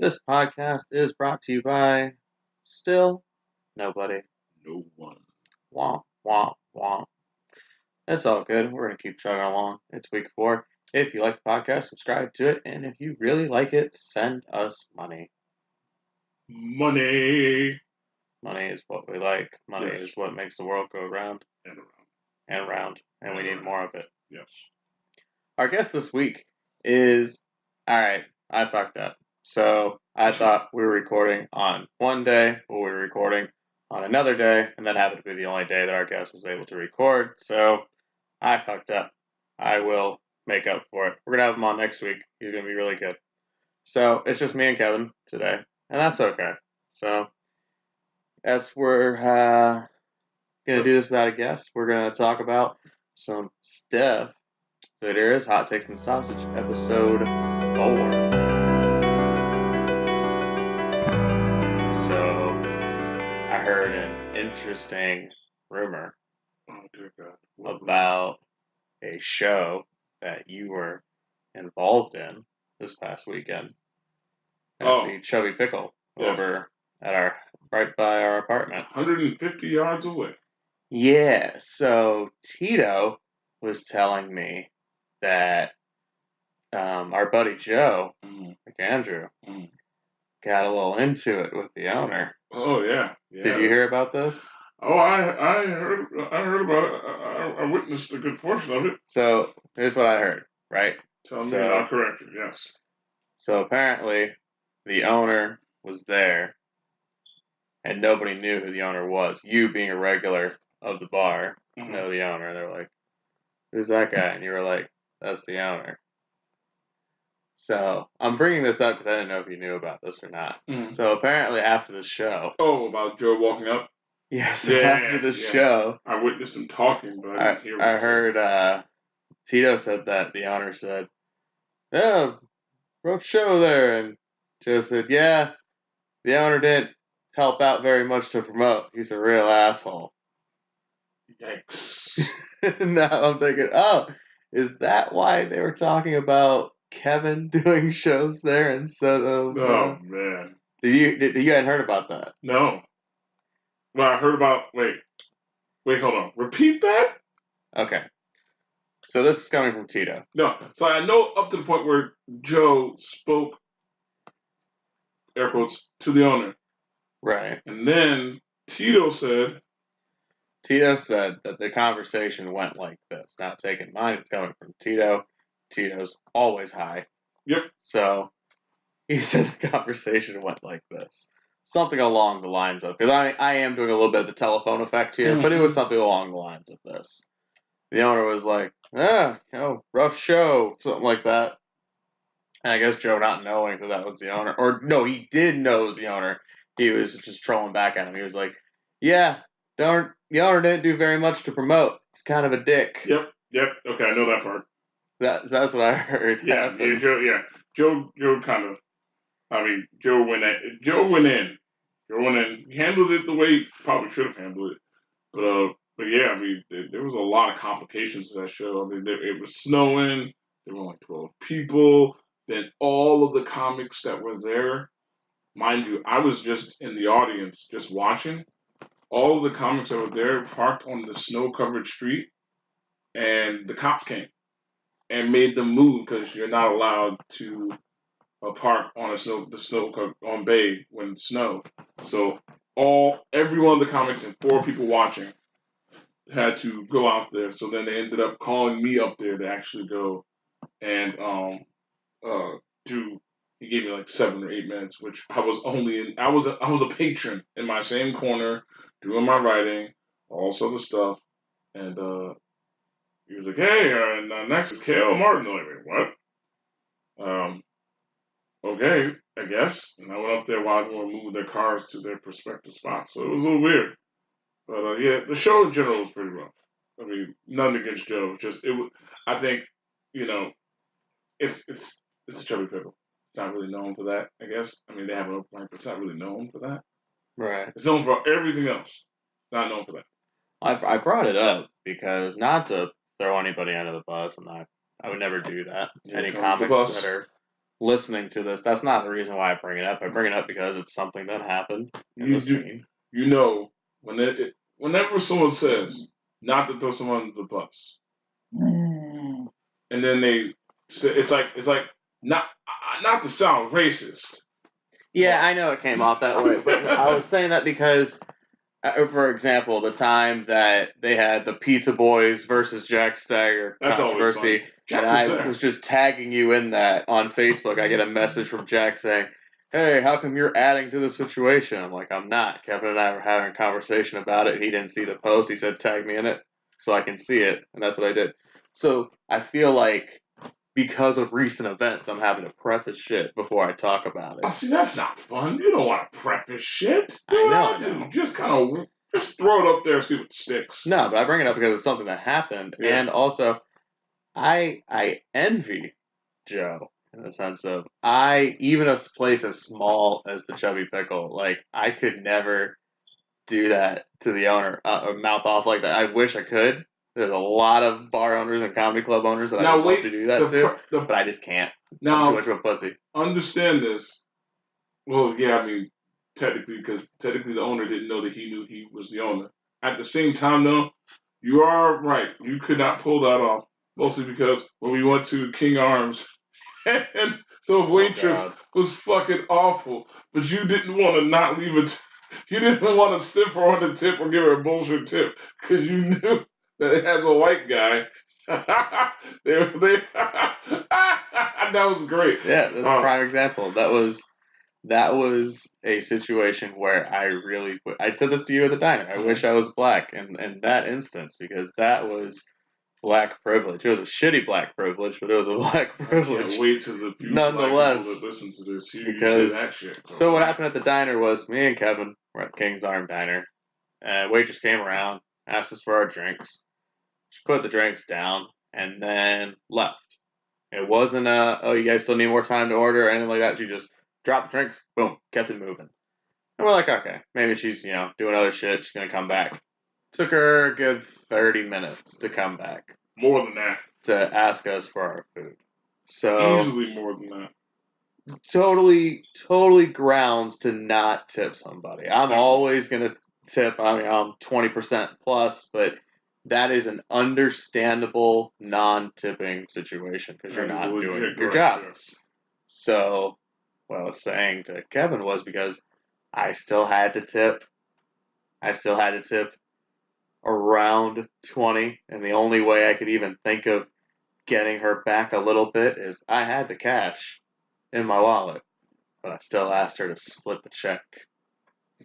This podcast is brought to you by still nobody. No one. Womp, womp, womp. It's all good. We're going to keep chugging along. It's week 4. If you like the podcast, subscribe to it. And if you really like it, send us money. Money. Money is what we like. Money Yes. is what makes the world go round And around. and round. And we need more of it. Yes. Our guest this week is... Alright, I fucked up. So I thought we were recording on one day, but we were recording on another day, and that happened to be the only day that our guest was able to record. So I fucked up. I will make up for it. We're gonna have him on next week. He's gonna be really good. So it's just me and Kevin today, and that's okay. So as we're gonna do this without a guest, we're gonna talk about some stuff. So there is Hot Takes and Sausage, episode 4. So, I heard an interesting rumor Oh, dear God. about a show that you were involved in this past weekend at the Chubby Pickle over at right by our apartment. 150 yards away. Yeah, so Tito was telling me that our buddy Joe, like Andrew, got a little into it with the owner. Oh, yeah. Did you hear about this? Oh, I heard about it. I witnessed a good portion of it. So here's what I heard, right? Tell me and I'll correct it, yes. So apparently the owner was there and nobody knew who the owner was. You being a regular of the bar know the owner. They're like, who's that guy? And you were like, that's the owner. So I'm bringing this up because I didn't know if you knew about this or not. So apparently after the show. Oh, about Joe walking up? Yes, after the show. I witnessed him talking, but I didn't hear what I heard Tito said that the owner said, "Yeah, rough show there," and Joe said, "Yeah, the owner didn't help out very much to promote. He's a real asshole." Yikes! Now I'm thinking, oh, is that why they were talking about Kevin doing shows there instead of? Oh man! Did you guys heard about that? No. Well, I heard about. Wait, hold on. Repeat that. Okay. So this is coming from Tito. No, so I know up to the point where Joe spoke, air quotes, to the owner. Right. And then Tito said that the conversation went like this. Not taking mine, it's coming from Tito. Tito's always high. Yep. So he said the conversation went like this. Something along the lines of, because I am doing a little bit of the telephone effect here, but it was something along the lines of this. The owner was like, rough show, something like that. And I guess Joe not knowing that was the owner, or no, he did know it was the owner. He was just trolling back at him. He was like, yeah, the owner didn't do very much to promote. He's kind of a dick. Yep. Okay, I know that part. That's what I heard. Yeah, Joe kind of. I mean, Joe went in. He handled it the way he probably should have handled it. But yeah, I mean, there was a lot of complications to that show. I mean, it was snowing. There were only 12 people. Then all of the comics that were there, mind you, I was just in the audience, just watching. All of the comics that were there parked on the snow-covered street, and the cops came and made them move because you're not allowed to park on the snow on bay when it snowed. So every one of the comics and 4 people watching had to go out there. So then they ended up calling me up there to actually go and do. He gave me like 7 or 8 minutes, which I was only in. I was a patron in my same corner doing my writing, all this other stuff, and he was like, "Hey, and next is KL Martin." I'm like, what? Okay, I guess. And I went up there while they were moving their cars to their prospective spots. So it was a little weird. But yeah, the show in general was pretty rough. I mean, nothing against Joe. I think, it's a chubby pickle. It's not really known for that, I guess. I mean, they have an open mic, but it's not really known for that. Right. It's known for everything else. It's not known for that. I brought it up because not to throw anybody under the bus, and I would never do that. Any comics that are listening to this, that's not the reason why I bring it up. I bring it up because it's something that happened in the You do, scene. you know, whenever someone says not to throw someone under the bus, and then they say it's like not not to sound racist. Yeah, I know it came off that way, but I was saying that because, for example, the time that they had the Pizza Boys versus Jack Stagger That's always controversy, fun. Jack and was I there. was just tagging you in that on Facebook. I get a message from Jack saying, "Hey, how come you're adding to the situation?" I'm like, "I'm not." Kevin and I were having a conversation about it. He didn't see the post. He said, "Tag me in it so I can see it," and that's what I did. So I feel like because of recent events, I'm having to preface shit before I talk about I it. see. That's not fun. You don't want to preface shit. Do I what know, I I do. know. Just kind of just throw it up there, and see what sticks. No, but I bring it up because it's something that happened, Yeah. and also I envy Joe in the sense of I even a place as small as the Chubby Pickle, like I could never do that to the owner, or mouth off like that. I wish I could. There's a lot of bar owners and comedy club owners that I Now would love to do that to, but I just can't. I'm too now much of a pussy. understand this. Well, yeah, I mean, because technically the owner didn't know that he knew he was the owner. At the same time, though, you are right. You could not pull that off, mostly because when we went to King Arms, and the waitress was fucking awful, but you didn't want to not leave it. You didn't want to stiff her on the tip or give her a bullshit tip because you knew that it has a white guy. That was great. Yeah, that's a prime example. That was a situation where I said this to you at the diner. I wish I was black in that instance because that was black privilege. It was a shitty black privilege, but it was a black privilege. I can't wait till the few nonetheless, black people that listen to this hear because, you say that shit. So what happened at the diner was me and Kevin were at King's Arm Diner, and waitress came around, asked us for our drinks. She put the drinks down and then left. It wasn't oh, you guys still need more time to order or anything like that. She just dropped the drinks, boom, kept it moving. And we're like, okay, maybe she's, doing other shit. She's going to come back. Took her a good 30 minutes to come back. More than that. To ask us for our food. So. Easily more than that. Totally grounds to not tip somebody. I'm always going to tip. I mean, I'm 20% plus, but that is an understandable non-tipping situation because you're not doing your job. Yes. So what I was saying to Kevin was because I still had to tip. I still had to tip around 20, and the only way I could even think of getting her back a little bit is I had the cash in my wallet, but I still asked her to split the check.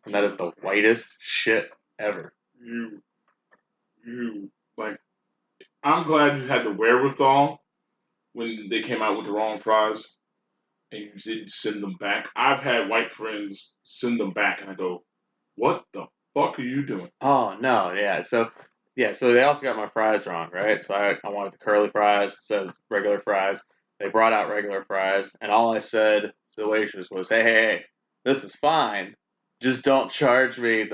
And that is the whitest shit ever. I'm glad you had the wherewithal when they came out with the wrong fries and you didn't send them back. I've had white friends send them back and I go, what the fuck are you doing? Oh, no, yeah. So they also got my fries wrong, right? So I wanted the curly fries instead of regular fries. They brought out regular fries, and all I said to the waitress was, hey, this is fine. Just don't charge me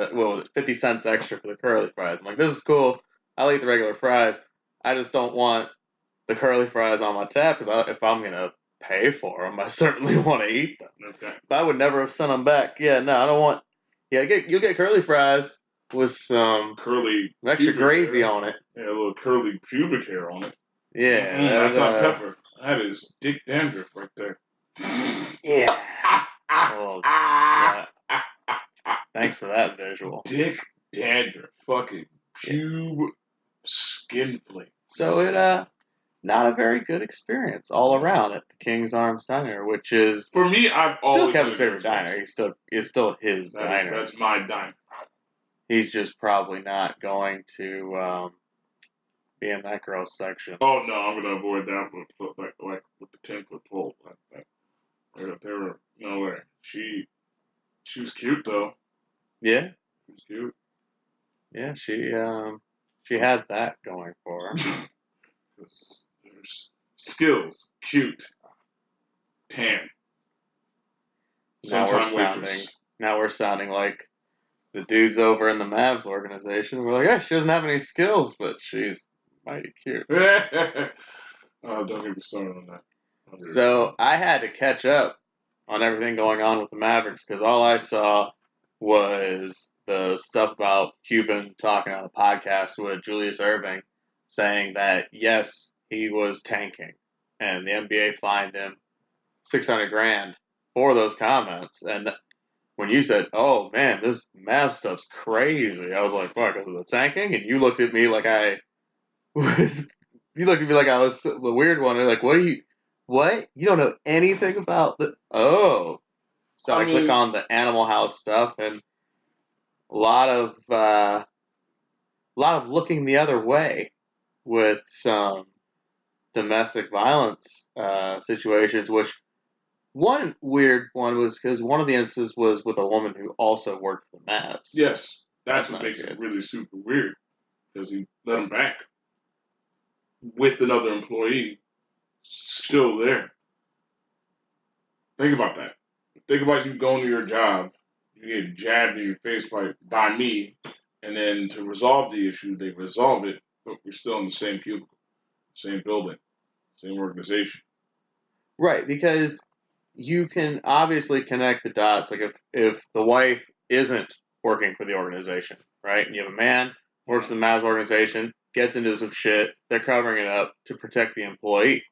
50 cents extra for the curly fries. I'm like, this is cool. I'll eat the regular fries. I just don't want the curly fries on my tab because if I'm going to pay for them, I certainly want to eat them. Okay. But I would never have sent them back. Yeah, no, I don't want. Yeah, you'll get curly fries with some extra gravy on it. Yeah, a little curly pubic hair on it. Yeah, that's not pepper. That is dick dandruff right there. Yeah. Oh, yeah. Thanks for that visual. Dick dandruff, fucking pube skin flake. So it not a very good experience all around at the King's Arms Diner, which is for me. I've still always Kevin's favorite diner. It's still his diner. That's my diner. He's just probably not going to be in that girl's section. Oh no, I'm gonna avoid that like with the 10-foot pole. There were no way. She was cute though. Yeah, she was cute. Yeah, she had that going for her. There's skills, cute, tan. Now we're sounding like the dudes over in the Mavs organization. We're like, yeah, she doesn't have any skills, but she's mighty cute. Oh, don't get me started on that. So I had to catch up on everything going on with the Mavericks because all I saw was the stuff about Cuban talking on a podcast with Julius Erving saying that yes, he was tanking and the NBA fined him 600 grand for those comments. And when you said, "Oh man, this Mav stuff's crazy," I was like, "Fuck, is it the tanking?" And you looked at me like I was. You looked at me like I was the weird one. Like, what are you? What? You don't know anything about the? Oh, so I I click mean, on the Animal House stuff, and a lot of looking the other way with some domestic violence situations. Which one weird one was because one of the instances was with a woman who also worked for the Mavs. yes, that's That's what not makes it good. really super weird because he let him back with another employee still there. Think about that. Think about you going to your job, you get jabbed in your face by me, and then to resolve the issue, they resolve it, but we're still in the same cubicle, same building, same organization. Right, because you can obviously connect the dots. Like if the wife isn't working for the organization, right, and you have a man works for the Mavs organization, gets into some shit, they're covering it up to protect the employee,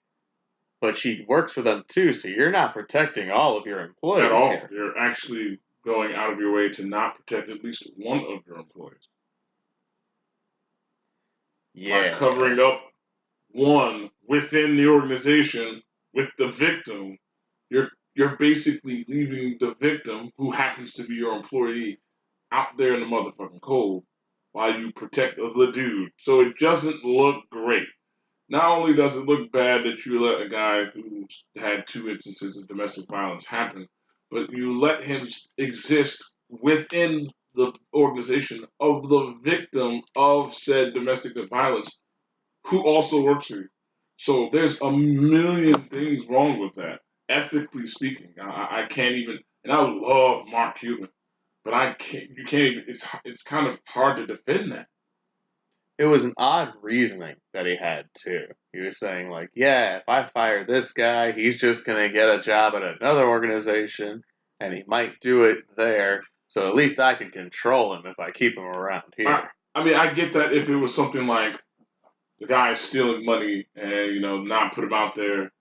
but she works for them too, so you're not protecting all of your At employees all. here. You're actually going out of your way to not protect at least one of your employees. By Yeah, covering up one within the organization with the victim, you're basically leaving the victim, who happens to be your employee, out there in the motherfucking cold while you protect the dude. So it doesn't look great. Not only does it look bad that you let a guy who's had 2 instances of domestic violence happen, but you let him exist within the organization of the victim of said domestic violence who also works for you. So there's a million things wrong with that. Ethically speaking, I can't even. And I love Mark Cuban, but I can't. You can't even. It's kind of hard to defend that. it was an odd reasoning that he had too. He was saying like, yeah, if I fire this guy, he's just gonna get a job at another organization, and he might do it there. So at least I can control him if I keep him around I, here. I mean, I get that if it was something like the guy is stealing money and not put him out there,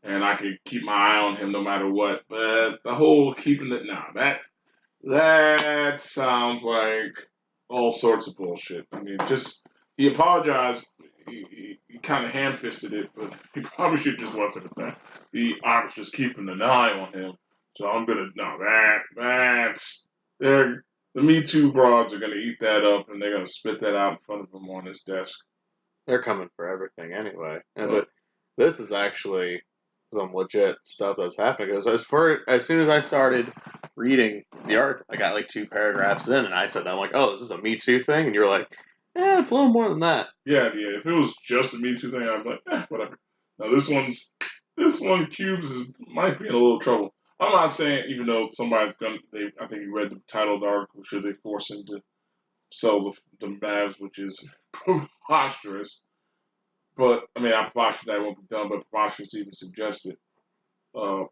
and I could keep my eye on him no matter what. But the whole keeping it now that sounds like all sorts of bullshit. I mean, just he apologized. He kind of ham-fisted it, but he probably should just left it at that. I was just keeping an eye on him, so I'm gonna no that's they're the Me Too broads are gonna eat that up and they're gonna spit that out in front of him on his desk. They're coming for everything anyway. But But this is actually some legit stuff that's happening. Because as soon as I started reading the article, I got like 2 paragraphs in, and I said, "I'm like, oh, is this a Me Too thing?" And you were like, "Yeah, it's a little more than that." yeah. If it was just a Me Too thing, I'd be like, whatever. Now this one might be in a little trouble. I'm not saying even though somebody's gonna I think you read the title of the article, should they force him to sell the Mavs, which is preposterous. But I mean, not preposterous that won't be done, but preposterous to even suggest it. Uh,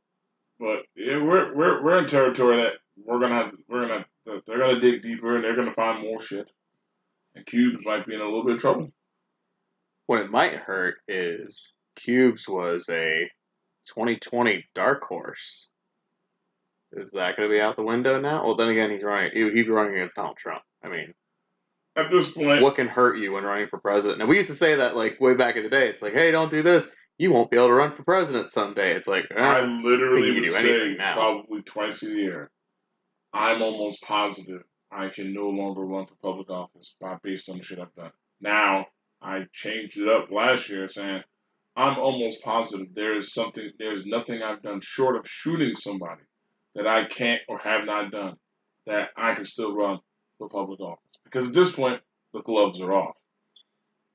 but yeah, we're in territory that they're gonna dig deeper and they're gonna find more shit. And Cubes might be in a little bit of trouble. What it might hurt is Cubes was a 2020 dark horse. Is that going to be out the window now? Well, then again, he'd be running against Donald Trump. I mean, At this point, what can hurt you when running for president? And we used to say that like way back in the day. It's like, hey, don't do this. You won't be able to run for president someday. It's like, I I think literally you can would do anything say now. probably twice a year. I'm almost positive I can no longer run for public office based on the shit I've done. Now, I changed it up last year saying I'm almost positive there's nothing I've done short of shooting somebody that I can't or have not done that I can still run for public office. Because at this point, the gloves are off.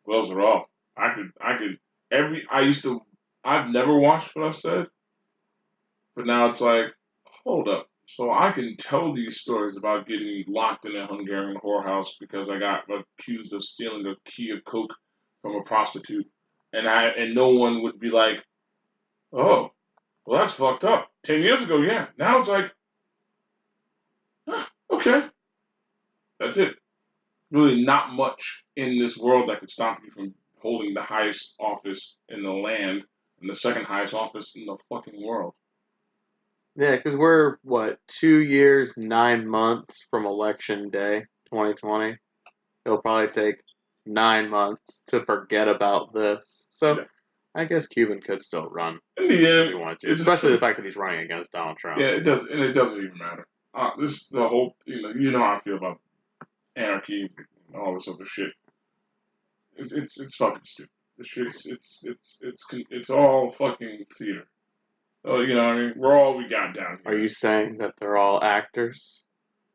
Gloves are off. I used to, I've never watched what I said, but now it's like, hold up. So I can tell these stories about getting locked in a Hungarian whorehouse because I got accused of stealing a key of coke from a prostitute, and no one would be like, "Oh, well, that's fucked up. 10 years ago, yeah. Now it's like, okay, that's it. Really not much in this world that could stop you from holding the highest office in the land and the second highest office in the fucking world. Yeah, because we're, 2 years, 9 months from Election Day 2020. It'll probably take 9 months to forget about this. So Yeah. I guess Cuban could still run In the if end, he wanted to, especially the fact that he's running against Donald Trump. yeah, it does, and it doesn't even matter. This the whole, you know how I feel about anarchy and all this other shit. It's fucking stupid. This shit's it's all fucking theater. Oh, you know what I mean? We're all we got down here. Are you saying that they're all actors?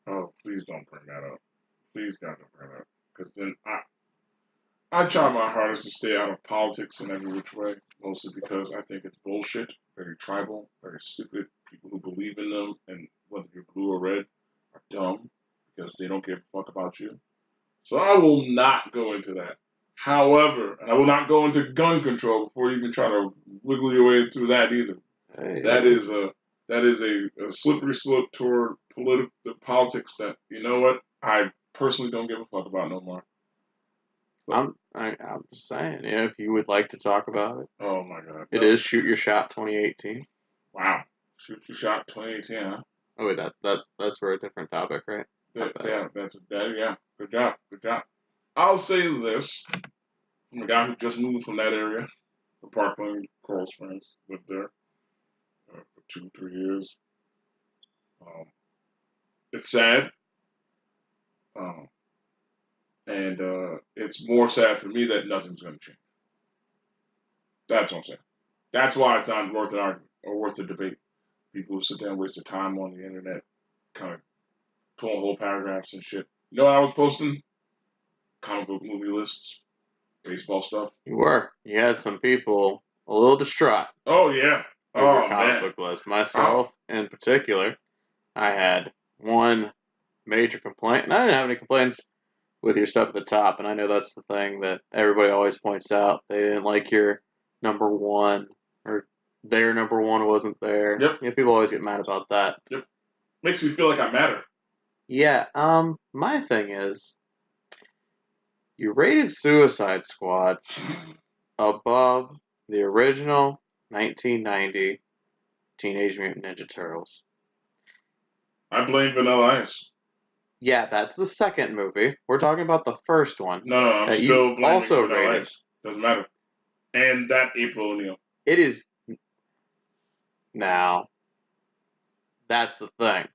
Oh, please don't bring that up. Please God don't bring that up. Because then I try my hardest to stay out of politics in every which way, mostly because I think it's bullshit, very tribal, very stupid. People who believe in them, and whether you're blue or red, are dumb because they don't give a fuck about you. So I will not go into that. However, and I will not go into gun control before you even try to wiggle your way through that either. Hey. That is a slippery slope toward politics that, you know what, I personally don't give a fuck about no more. I'm just saying, yeah, if you would like to talk about it. Oh my god. It is Shoot Your Shot 2018. Wow. Shoot Your Shot 2018, huh? Oh wait, that's for a different topic, right? Yeah, yeah. Good job. I'll say this from a guy who just moved from that area, from Parkland, Coral Springs, lived there for 2-3 years. It's sad. And it's more sad for me that nothing's going to change. That's what I'm saying. That's why it's not worth an argument or worth a debate. People who sit there and waste their time on the internet, kind of pulling whole paragraphs and shit. You know what I was posting? Comic book movie lists, baseball stuff. You were. You had some people a little distraught. Oh yeah. Over your comic book list. Myself, in particular, I had one major complaint, and I didn't have any complaints with your stuff at the top, and I know that's the thing that everybody always points out. They didn't like your number one, or their number one wasn't there. Yep. Yeah, people always get mad about that. Yep. Makes me feel like I matter. Yeah, my thing is, you rated Suicide Squad above the original 1990 Teenage Mutant Ninja Turtles. I blame Vanilla Ice. Yeah, that's the second movie. We're talking about the first one. No, I'm still blaming Vanilla Ice. Doesn't matter. And that April O'Neil. It is. Now, that's the thing.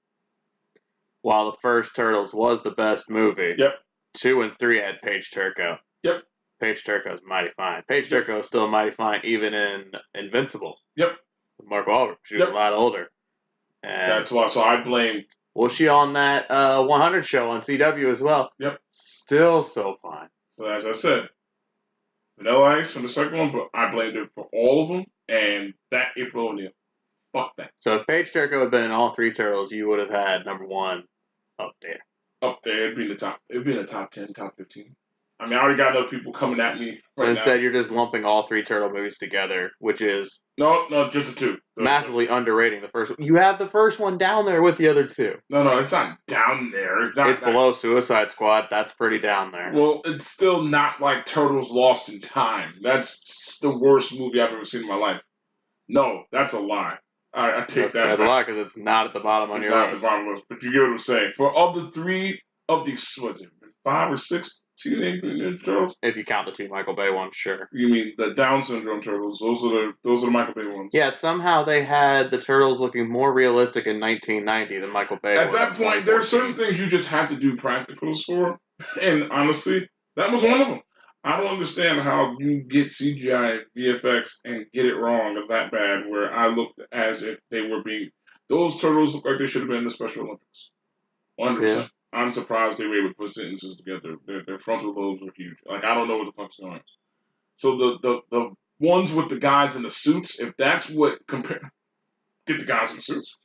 While the first Turtles was the best movie, yep. 2 and 3 had Paige Turco. Yep. Paige Turco's mighty fine. Paige Turco is still mighty fine, even in Invincible. Yep. Mark Wahlberg. She was a lot older. And that's why. So I blame. Was she on that 100 show on CW as well? Yep. Still so fine. So as I said, Vanilla Ice from the second one, but I blamed it for all of them, and that April O'Neil. Fuck that. So if Paige Turco had been in all 3 Turtles, you would have had number 1 up there. Up there, it'd be in the top. It'd be in the top 10, top 15. I mean, I already got other people coming at me right now. Instead, you're just lumping all 3 Turtle movies together, which is no, just the 2. Massively underrating the first one. You have the first one down there with the other 2. No, it's not down there. It's below Suicide Squad. That's pretty down there. Well, it's still not like Turtles Lost in Time. That's the worst movie I've ever seen in my life. No, that's a lie. I take that back. That's a lie because it's not at the bottom on your list. It's not at the bottom of the list, but you get what I'm saying. For of the 3 of these, what's it, 5 or 6 Teenage Mutant Ninja Turtles? If you count the 2 Michael Bay ones, sure. You mean the Down syndrome Turtles? Those are the Michael Bay ones. Yeah, somehow they had the Turtles looking more realistic in 1990 than Michael Bay. At that point, there are certain things you just have to do practicals for, and honestly, that was one of them. I don't understand how you get CGI VFX and get it wrong that bad, where I looked as if they were being. Those turtles look like they should have been in the Special Olympics. 100%. Yeah. I'm surprised they were able to put sentences together. Their frontal lobes were huge. Like, I don't know what the fuck's going on. So the ones with the guys in the suits, if that's what get the guys in the suits.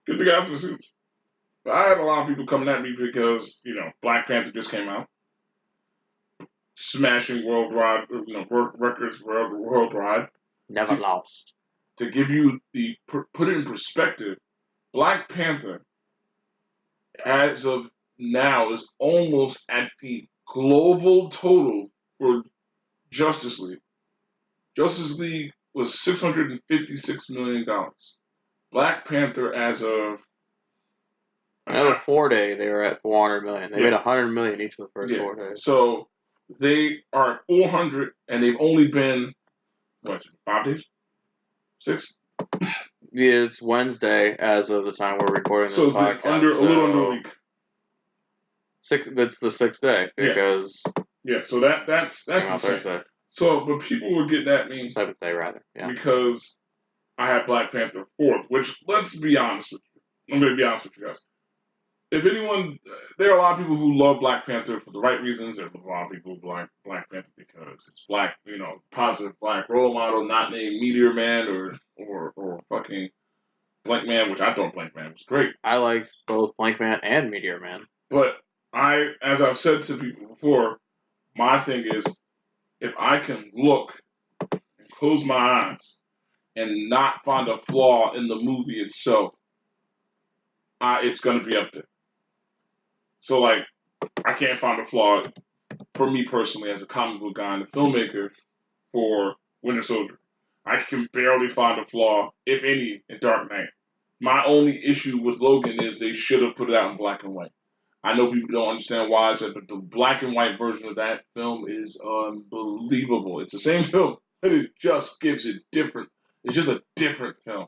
Get the guys in the suits. But I had a lot of people coming at me because, Black Panther just came out. Smashing worldwide, records worldwide. Never lost. to give you put it in perspective, Black Panther, as of now, is almost at the global total for Justice League. Justice League was $656 million. Black Panther, as of Another 4 day, they were at 400 million. They made 100 million each of the first 4 days. So they are at 400, and they've only been 5 days, 6. Yeah, it's Wednesday as of the time we're recording this podcast. A little under a week. That's the 6th day because So that's insane. Thursday. So, but people were getting at me 7th day rather, because I had Black Panther 4th. Which, let's be honest with you, I'm going to be honest with you guys. If anyone, there are a lot of people who love Black Panther for the right reasons. There are a lot of people who like Black Panther because it's black, positive black role model, not named Meteor Man or fucking Blank Man, which I thought Blank Man was great. I like both Blank Man and Meteor Man. But as I've said to people before, my thing is, if I can look and close my eyes and not find a flaw in the movie itself, it's going to be up there. So, like, I can't find a flaw for me personally as a comic book guy and a filmmaker for Winter Soldier. I can barely find a flaw, if any, in Dark Knight. My only issue with Logan is they should have put it out in black and white. I know people don't understand why I said, but the black and white version of that film is unbelievable. It's the same film, but it just gives it different. It's just a different film.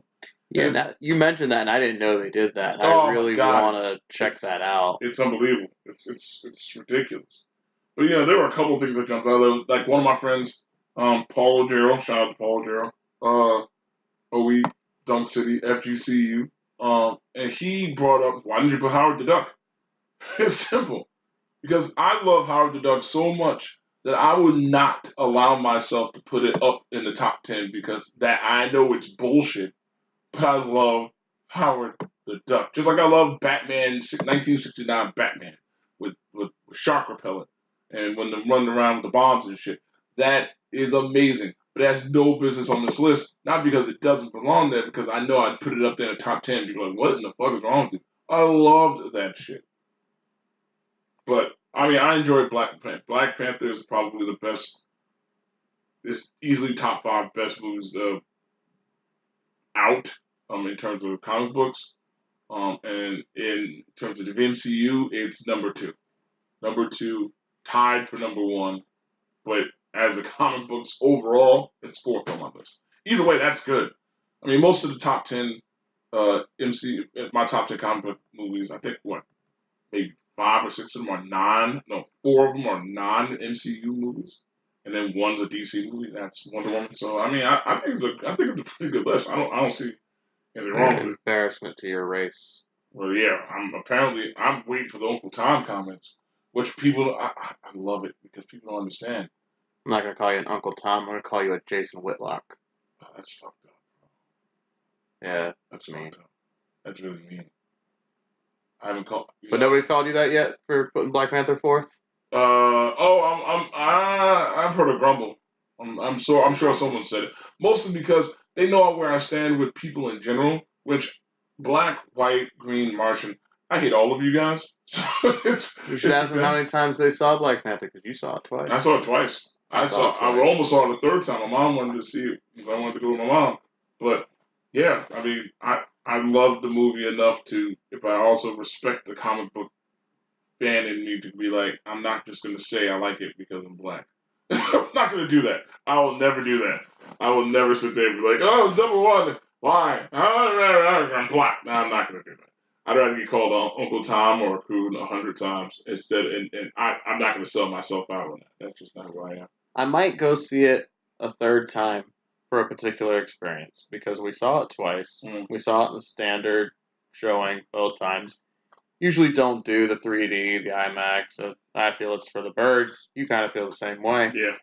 Yeah, you mentioned that, and I didn't know they did that. I really want to check that out. It's unbelievable. It's ridiculous. But there were a couple of things that jumped out. Like one of my friends, Paul O'Gerald, shout out to Paul O'Gerald, OE, Dunk City, FGCU, and he brought up, why didn't you put Howard the Duck? It's simple. Because I love Howard the Duck so much that I would not allow myself to put it up in the top 10 because that I know it's bullshit. But I love Howard the Duck. Just like I love Batman, 1969 Batman with shark repellent and when they're running around with the bombs and shit. That is amazing. But it has no business on this list. Not because it doesn't belong there, because I know I'd put it up there in the top 10. People are like, what in the fuck is wrong with you? I loved that shit. But, I mean, I enjoyed Black Panther. Black Panther is probably the best. It's easily top 5 best movies out in terms of comic books. And in terms of the MCU, it's number 2. Number 2, tied for number 1. But as a comic books overall, it's 4th on my list. Either way, that's good. I mean, most of the top 10 my top 10 comic book movies, I think, maybe 5 or 6 of them are 4 of them are non-MCU movies. And then one's a DC movie, that's Wonder Woman. So, I mean, I think it's a pretty good list. I don't see anything wrong with it. Embarrassment to your race. Well, yeah, I'm waiting for the Uncle Tom comments, which people, I love it because people don't understand. I'm not going to call you an Uncle Tom. I'm going to call you a Jason Whitlock. Oh, that's fucked up, bro. Yeah. That's mean. That's really mean. I haven't called. But nobody's called you that yet for putting Black Panther 4th? I've heard a grumble. I'm sure someone said it. Mostly because they know where I stand with people in general, which black, white, green, Martian. I hate all of you guys. So you should ask them how many times they saw Black Panther, because you saw it twice. I saw it twice. I almost saw it a third time. My mom wanted to see it because I wanted to go with my mom. But yeah, I mean, I love the movie enough to, if I also respect the comic book fan in me, to be like, I'm not just going to say I like it because I'm black. I'm not going to do that. I will never do that. I will never sit there and be like, oh, it's number 1. Why? I'm black. No, I'm not going to do that. I'd rather get called Uncle Tom or a coon 100 times instead, and I'm not going to sell myself out on that. That's just not who I am. I might go see it a third time for a particular experience because we saw it twice. We saw it in the standard showing both times. Usually don't do the 3D, the IMAX. So I feel it's for the birds. You kind of feel the same way. Yeah.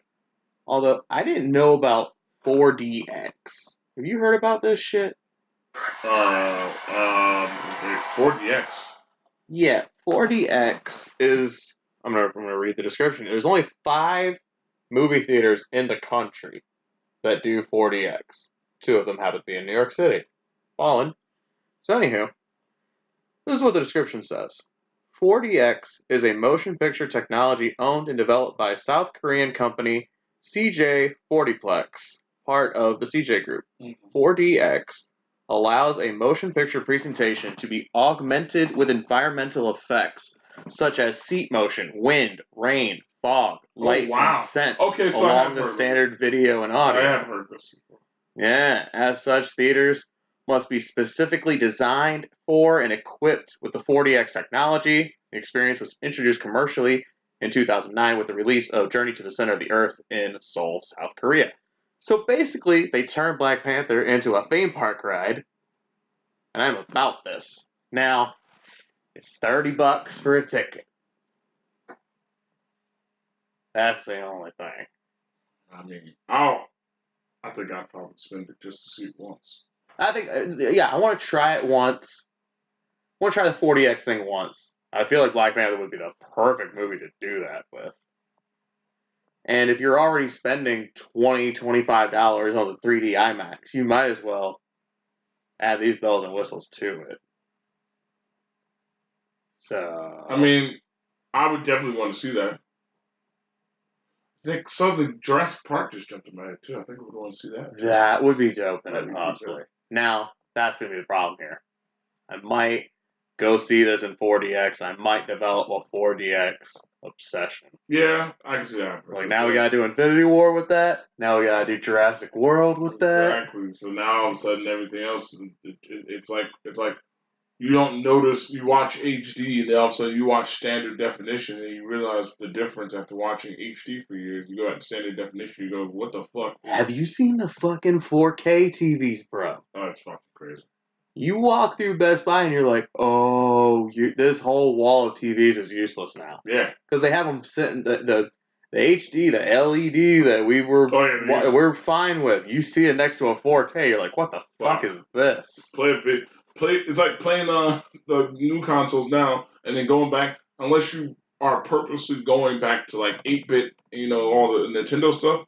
Although I didn't know about 4DX. Have you heard about this shit? 4DX. Yeah, 4DX is. I'm gonna read the description. There's only 5 movie theaters in the country that do 4DX. 2 of them happen to be in New York City. Fallen. So anywho, this is what the description says. 4DX is a motion picture technology owned and developed by South Korean company CJ 40plex, part of the CJ Group. 4DX allows a motion picture presentation to be augmented with environmental effects such as seat motion, wind, rain, fog, lights, and scents along the standard video and audio. I have heard this before. Yeah, as such, theaters must be specifically designed for and equipped with the 4DX technology. The experience was introduced commercially in 2009 with the release of Journey to the Center of the Earth in Seoul, South Korea. So basically, they turned Black Panther into a theme park ride, and I'm about this. Now, it's $30 for a ticket. That's the only thing. I mean, I think I'd probably spend it just to see it once. I think, I want to try it once. I want to try the 4DX thing once. I feel like Black Panther would be the perfect movie to do that with. And if you're already spending $20, $25 on the 3D IMAX, you might as well add these bells and whistles to it. So, I mean, I would definitely want to see that. I think something Jurassic Park just jumped in my head too. I think I would want to see that. That would be dope in it, possibly. Now, that's going to be the problem here. I might go see this in 4DX. I might develop a 4DX obsession. Yeah, I can see that. Like, now we gotta do Infinity War with that. Now we gotta do Jurassic World with that. Exactly. So now all of a sudden everything else, it's like you don't notice. You watch HD, and then all of a sudden you watch standard definition, and you realize the difference after watching HD for years. You go out to standard definition, you go, "What the fuck?" Have you seen the fucking 4K TVs, bro? Oh, it's fucking crazy. You walk through Best Buy and you're like, oh, this whole wall of TVs is useless now. Yeah. Because they have them sitting, the HD, the LED that we're fine with. You see it next to a 4K, you're like, what the fuck is this? It's like playing the new consoles now and then going back, unless you are purposely going back to like 8-bit, all the Nintendo stuff.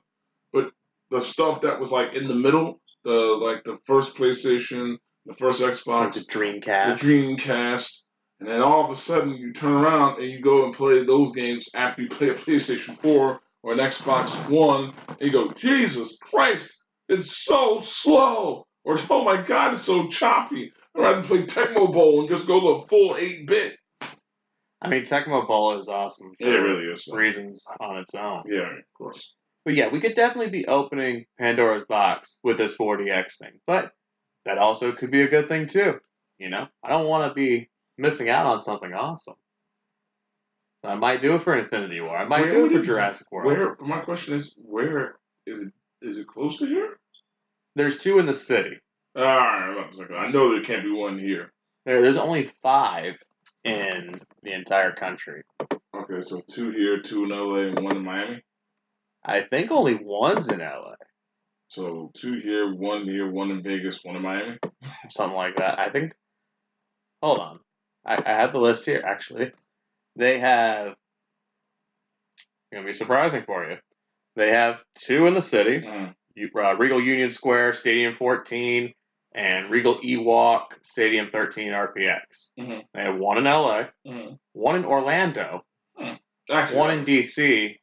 But the stuff that was like in the middle, the first PlayStation, the first Xbox, like the Dreamcast, and then all of a sudden you turn around and you go and play those games after you play a PlayStation 4 or an Xbox One, and you go, Jesus Christ, it's so slow, or oh my God, it's so choppy. I'd rather play Tecmo Bowl and just go the full 8-bit. I mean, Tecmo Bowl is awesome for it really is reasons on its own. Yeah, of course. But yeah, we could definitely be opening Pandora's box with this 4DX thing, but that also could be a good thing too. I don't want to be missing out on something awesome. So I might do it for Infinity War. I might do it for Jurassic World. My question is, where is it? Is it close to here? There's 2 in the city. All right, I know there can't be one here. There's only 5 in the entire country. Okay, so 2 here, 2 in LA, and 1 in Miami? I think only 1's in LA. So 2 here, 1 in Vegas, 1 in Miami? Something like that. I think. Hold on. I have the list here, actually. They have. It's going to be surprising for you. They have 2 in the city. Regal Union Square, Stadium 14, and Regal Ewok, Stadium 13 RPX. Mm-hmm. They have 1 in LA, 1 in Orlando, Actually, 1 in DC,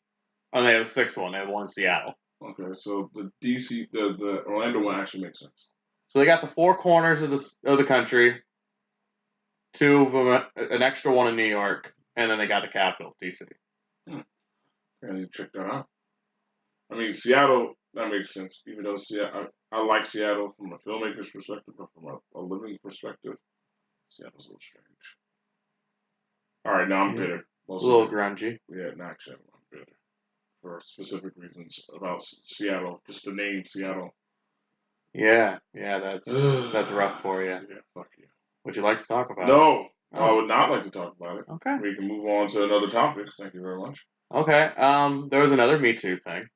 and they have a 6th one. They have 1 in Seattle. Okay, so the DC, the Orlando one actually makes sense. So they got the 4 corners of the country, 2 of them, an extra 1 in New York, and then they got the capital, DC. And you check that out. I mean, Seattle, that makes sense. Even though I like Seattle from a filmmaker's perspective, but from a living perspective, Seattle's a little strange. All right, now I'm bitter. A little grungy. Yeah, not actually, I'm bitter. For specific reasons about Seattle, just the name Seattle. Yeah, that's rough for you. Yeah, fuck you. Would you like to talk about it? No, I would not like to talk about it. Okay. We can move on to another topic. Thank you very much. Okay, there was another Me Too thing.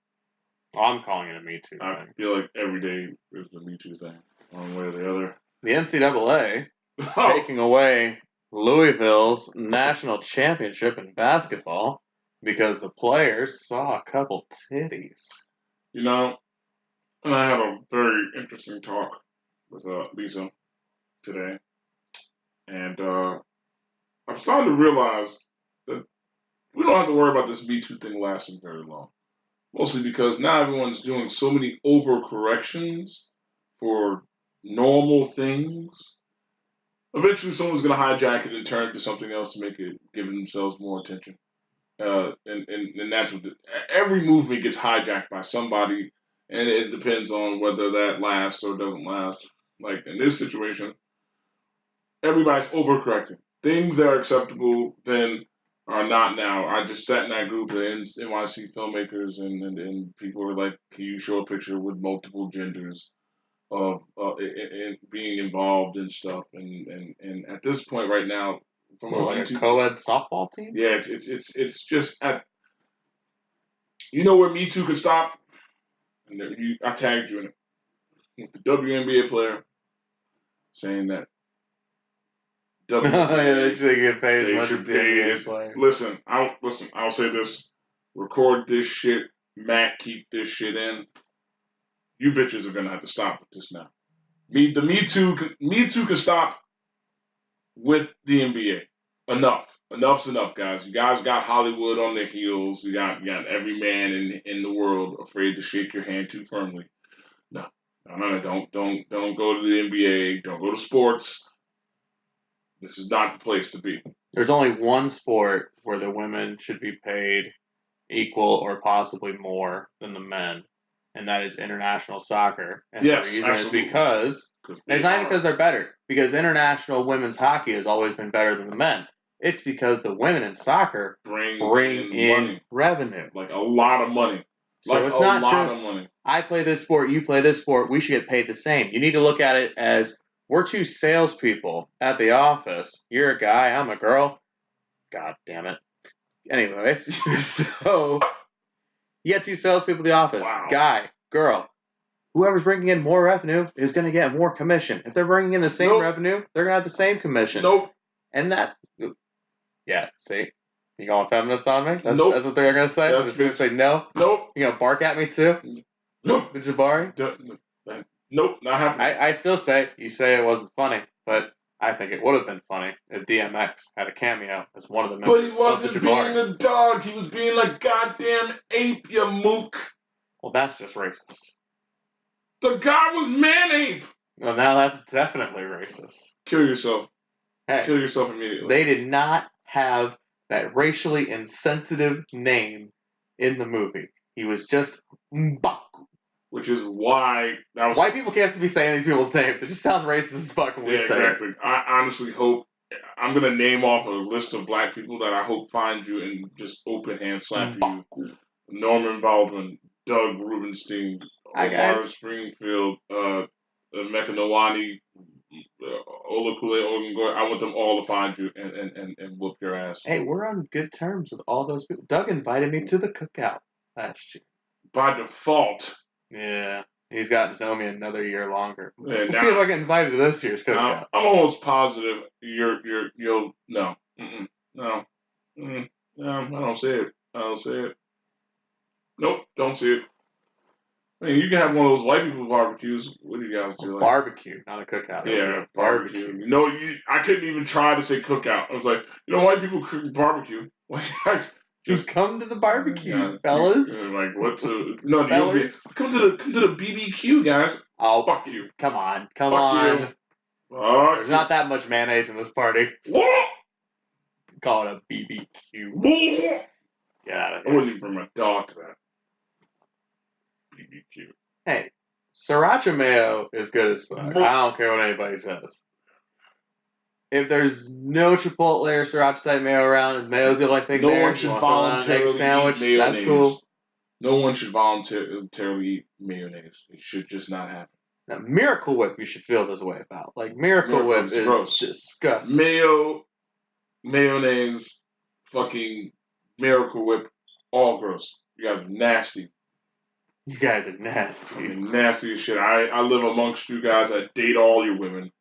Well, I'm calling it a Me Too thing. I feel like every day there's a Me Too thing, one way or the other. The NCAA is taking away Louisville's national championship in basketball because the players saw a couple titties. And I had a very interesting talk with Lisa today, and I'm starting to realize that we don't have to worry about this Me Too thing lasting very long. Mostly because now everyone's doing so many overcorrections for normal things. Eventually, someone's going to hijack it and turn it to something else to make it give themselves more attention. And that's what every movement gets hijacked by somebody, and it depends on whether that lasts or doesn't last. Like in this situation, everybody's overcorrecting. Things that are acceptable then are not now. I just sat in that group of NYC filmmakers, and people were like, "Can you show a picture with multiple genders of being involved in stuff?" And at this point, right now, from Well, like a co-ed softball team? yeah, it's just at where Me Too could stop, and I tagged you in it with the WNBA player saying that Yeah, they should get paid as they much should as the pay NBA it. player. Listen. I'll say this: record this shit, Matt. Keep this shit in. You bitches are gonna have to stop with this now. The Me Too can stop with the NBA. Enough's enough, guys. You guys got Hollywood on their heels. You got every man in the world afraid to shake your hand too firmly. No, don't go to the NBA. Don't go to sports. This is not the place to be. There's only one sport where the women should be paid equal or possibly more than the men, and that is international soccer. And Yes, the reason absolutely. is because it's not even because they're better. Because international women's hockey has always been better than the men. It's because the women in soccer bring in revenue, like a lot of money. So it's not just I play this sport, you play this sport. We should get paid the same. You need to look at it as we're two salespeople at the office. You're a guy, I'm a girl. God damn it. Anyways, so you got two salespeople at the office. Wow. Guy, girl. Whoever's bringing in more revenue is going to get more commission. If they're bringing in the same revenue, they're going to have the same commission. Nope. And that, yeah, see? You going feminist on me? That's what they're going to say? They're just going to say no? Nope. You going to bark at me too? Nope. The Jabari? Nope, not happening. I still say, you say it wasn't funny, but I think it would have been funny if DMX had a cameo as one of the members. But he wasn't being a dog. He was being like goddamn ape, you mook. Well, that's just racist. The guy was man ape. Well, now that's definitely racist. Kill yourself. Hey, kill yourself immediately. They did not have that racially insensitive name in the movie. He was just M'Baku. Which is why white people can't be saying these people's names. It just sounds racist as fuck when we say exactly. it. I honestly hope I'm gonna name off a list of black people that I hope find you and just open hand slap you. Norman Baldwin, Doug Rubenstein, Omar Springfield, Mekanowani, Olakule Ogungoy. I want them all to find you and whoop your ass. Hey, we're on good terms with all those people. Doug invited me to the cookout last year. By default. Yeah. He's got to know me another year longer. Yeah, we'll see if I get invited to this year's cookout. I'm almost positive you'll no. No. No, I don't see it. I don't see it. Nope, don't see it. I mean, you can have one of those white people barbecues. What do you guys do? Barbecue, not a cookout. Yeah, barbecue. No, I couldn't even try to say cookout. I was like, white people cook barbecue. Just come to the barbecue, fellas. Like what to? No, come to the BBQ, guys. Oh, fuck you! Come on. There's not that much mayonnaise in this party. What? Call it a BBQ. Get out of here. I wouldn't even bring my dog to that. BBQ. Hey, sriracha mayo is good as fuck. I don't care what anybody says. If there's no Chipotle or sriracha type mayo around, and mayo's the only thing no one should voluntarily eat mayonnaise. That's cool. No one should voluntarily eat mayonnaise. It should just not happen. Now, Miracle Whip, you should feel this way about. Like, Miracle Whip is gross. Disgusting. Mayo, mayonnaise, fucking Miracle Whip, all gross. You guys are nasty. You guys are nasty. Nasty as shit. I live amongst you guys. I date all your women.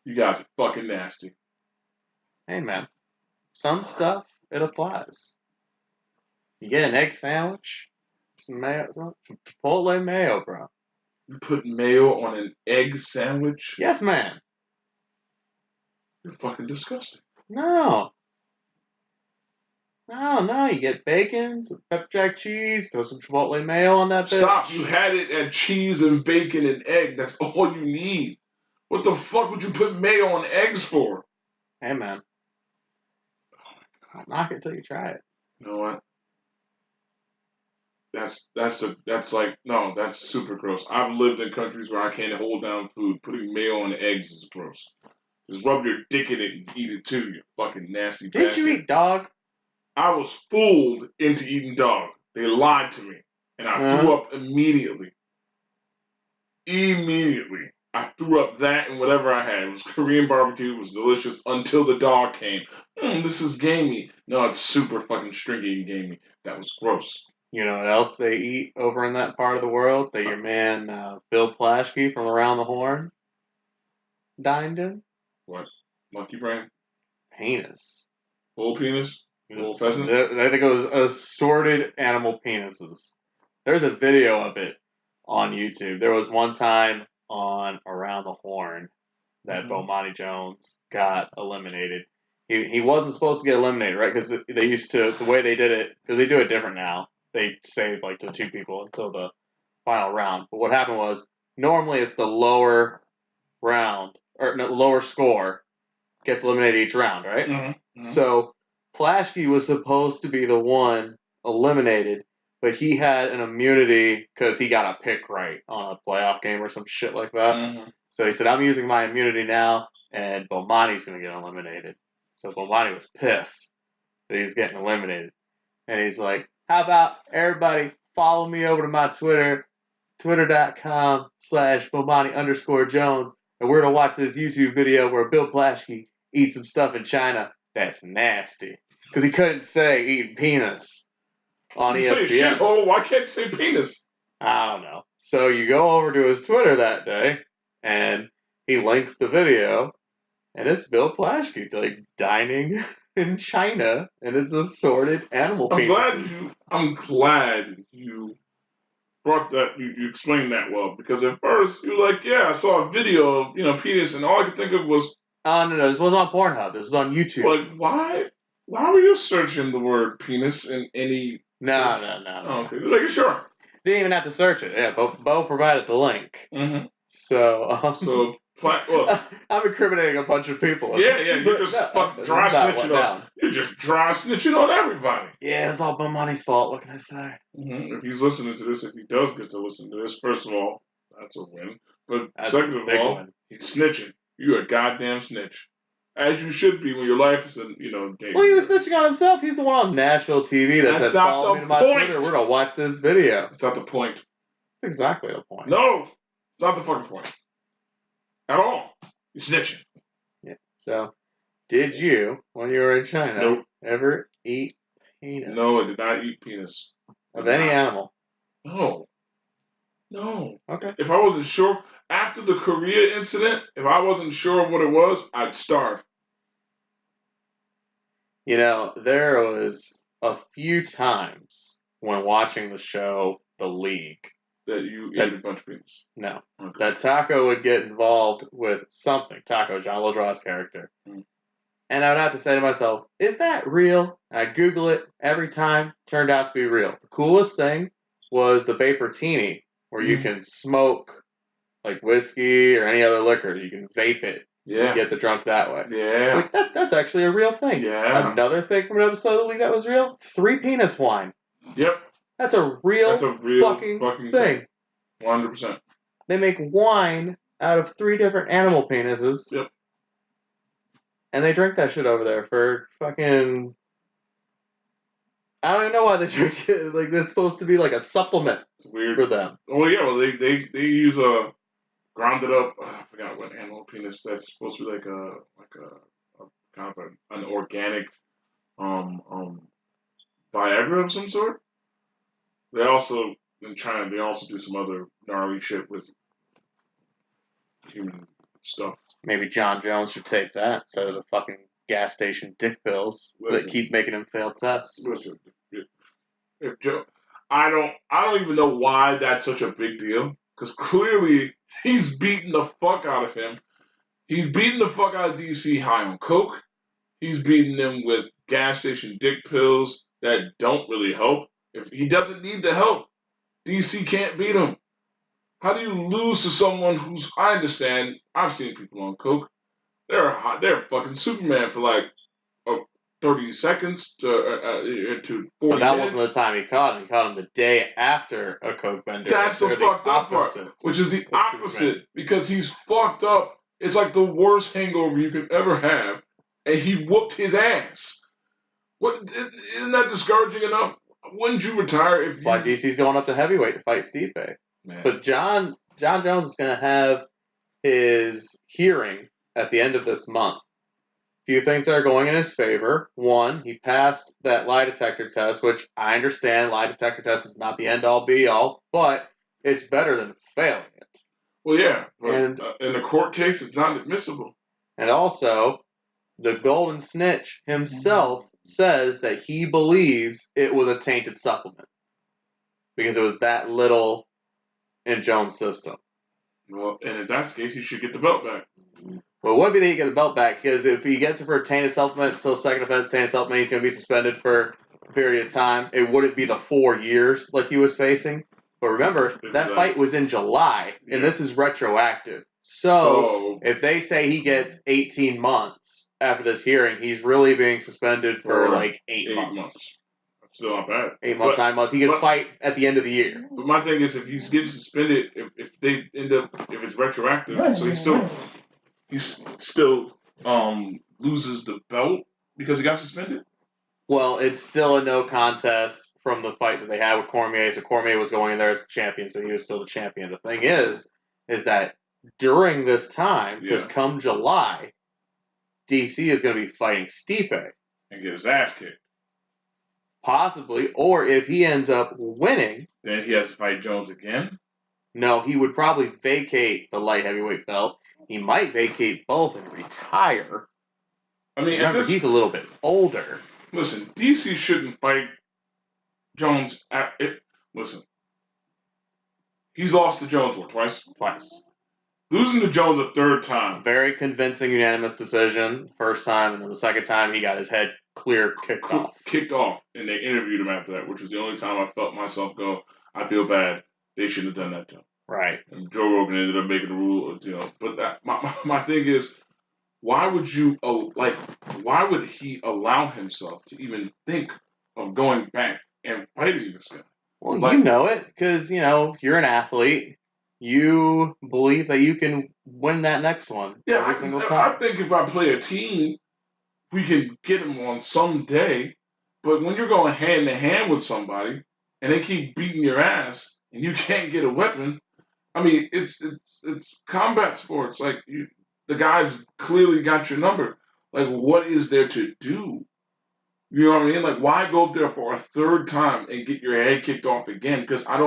You guys are fucking nasty. Hey, man. Some stuff, it applies. You get an egg sandwich, some mayo, Chipotle mayo, bro. You put mayo on an egg sandwich? Yes, ma'am. You're fucking disgusting. No. No. You get bacon, some pepper jack cheese, throw some chipotle mayo on that bitch. Stop. You had it at cheese and bacon and egg. That's all you need. What the fuck would you put mayo on eggs for? Hey, man. I'll knock it till you try it. You know what? That's super gross. I've lived in countries where I can't hold down food. Putting mayo on eggs is gross. Just rub your dick in it and eat it too, you fucking nasty bastard. Didn't you eat dog? I was fooled into eating dog. They lied to me. And I threw up immediately. Immediately. I threw up that and whatever I had. It was Korean barbecue. It was delicious until the dog came. This is gamey. No, it's super fucking stringy and gamey. That was gross. You know what else they eat over in that part of the world that your man Bill Plaschke from Around the Horn dined in? What? Monkey brain? Penis. Full penis? Full pheasant? I think it was assorted animal penises. There's a video of it on YouTube. There was one time on Around the Horn that Bomani Jones got eliminated. He wasn't supposed to get eliminated, right? Because they used to, the way they did it, because they do it different now. They saved like the two people until the final round. But what happened was, normally it's the lower round, or no, lower score gets eliminated each round, right? Mm-hmm. So Plaschke was supposed to be the one eliminated, but he had an immunity because he got a pick right on a playoff game or some shit like that. So he said, I'm using my immunity now, and Bomani's going to get eliminated. So Bomani was pissed that he was getting eliminated. And he's like, how about everybody follow me over to my Twitter, twitter.com/Bomani_Jones, and we're going to watch this YouTube video where Bill Plaschke eats some stuff in China that's nasty. Because he couldn't say eating penis on ESPN. Say shithole, why can't you say penis? I don't know. So you go over to his Twitter that day, and he links the video, and it's Bill Plaschke, like, dining in China, and it's assorted animal penises. I'm glad you brought that, you explained that well, because at first you were like, yeah, I saw a video of, penis, and all I could think of was... No, this wasn't on Pornhub, this was on YouTube. Like, why were you searching the word penis in any... No. Oh, okay, like, sure. Didn't even have to search it, yeah, Bo provided the link. So, I'm incriminating a bunch of people. Yeah, you're just fucking dry snitching on. You're just dry snitching on everybody. Yeah, it's all Bomani's fault. What can I say? If he's listening to this, if he does get to listen to this, first of all, that's a win. But second of all, he's snitching. You're a goddamn snitch, as you should be when your life is in, danger. Well, he was snitching on himself. He's the one on Nashville TV that said, "Follow me to my Twitter. We're gonna watch this video." That's not the point. That's exactly the point. No, it's not the fucking point. At all. You're snitching. Yeah. So, did you, when you were in China, ever eat penis? No, I did not eat penis. Of any animal? No. Okay. If I wasn't sure, after the Korea incident, if I wasn't sure of what it was, I'd starve. There was a few times when watching the show The League that you ate a bunch of penis. No. Okay. That Taco would get involved with something. Taco, John Lajoie's character. And I would have to say to myself, is that real? And I Google it every time. Turned out to be real. The coolest thing was the Vaportini, where you can smoke like whiskey or any other liquor. You can vape it. Yeah. And get the drunk that way. Yeah. Like that's actually a real thing. Yeah. Another thing from an episode of The League that was real, 3 penis wine. Yep. That's a real fucking thing. 100%. They make wine out of 3 different animal penises. Yep. And they drink that shit over there for fucking... I don't even know why they drink it. Like, this is supposed to be like a supplement. It's weird for them. Well, yeah, they use a grounded up, I forgot what animal penis, that's supposed to be like a kind of an organic Viagra of some sort. They also, in China, they also do some other gnarly shit with human stuff. Maybe John Jones should take that instead of the fucking gas station dick pills that keep making him fail tests. Listen, if Joe, I don't even know why that's such a big deal. Because clearly he's beating the fuck out of him. He's beating the fuck out of DC high on coke. He's beating them with gas station dick pills that don't really help. If he doesn't need the help, DC can't beat him. How do you lose to someone who's? I understand. I've seen people on coke. They're fucking Superman for like 30 seconds to 40 But that minutes. wasn't the time he caught him. He caught him the day after a coke bender. That's the fucked up part, which is the opposite because he's fucked up. It's like the worst hangover you could ever have, and he whooped his ass. What isn't that discouraging enough? Wouldn't you retire if? That's why DC's going up to heavyweight to fight Stipe. But John Jones is going to have his hearing at the end of this month. Few things that are going in his favor. One, he passed that lie detector test, which I understand lie detector test is not the end-all be-all, but it's better than failing it. Well, yeah, but in a court case, it's not admissible. And also, the Golden Snitch himself says that he believes it was a tainted supplement because it was that little in Jones' system. Well, and if that's the case, he should get the belt back. Well, it wouldn't be that he get the belt back, because if he gets it for a tainted supplement, still second offense, tainted supplement, he's going to be suspended for a period of time. It wouldn't be the 4 years like he was facing. But remember, that fight was in July, and this is retroactive. So, if they say he gets 18 months after this hearing, he's really being suspended for like 8 months. That's still not bad. 8 months, 9 months. He could fight at the end of the year. But my thing is, if he's getting suspended, if they end up, if it's retroactive, so he still loses the belt because he got suspended? Well, it's still a no contest from the fight that they had with Cormier. So Cormier was going in there as the champion, so he was still the champion. The thing is that during this time, because come July, DC is going to be fighting Stipe. And get his ass kicked. Possibly. Or if he ends up winning... Then he has to fight Jones again? No, he would probably vacate the light heavyweight belt. He might vacate both and retire. I mean, remember, he's a little bit older. Listen, DC shouldn't fight Jones. Listen, he's lost to Jones twice. Losing to Jones a third time. Very convincing unanimous decision. First time, and then the second time he got his head kicked off. And they interviewed him after that, which was the only time I felt myself go, I feel bad. They shouldn't have done that to him. Right. And Joe Rogan ended up making the rule, But my thing is, why would he allow himself to even think of going back and fighting this guy? Well, you know it, because, you're an athlete. You believe that you can win that next one every single time. I think if I play a team, we can get him on some day. But when you're going hand to hand with somebody and they keep beating your ass and you can't get a weapon, I mean, it's combat sports. Like the guy's clearly got your number. Like, what is there to do? You know what I mean? Like, why go up there for a third time and get your head kicked off again? Because I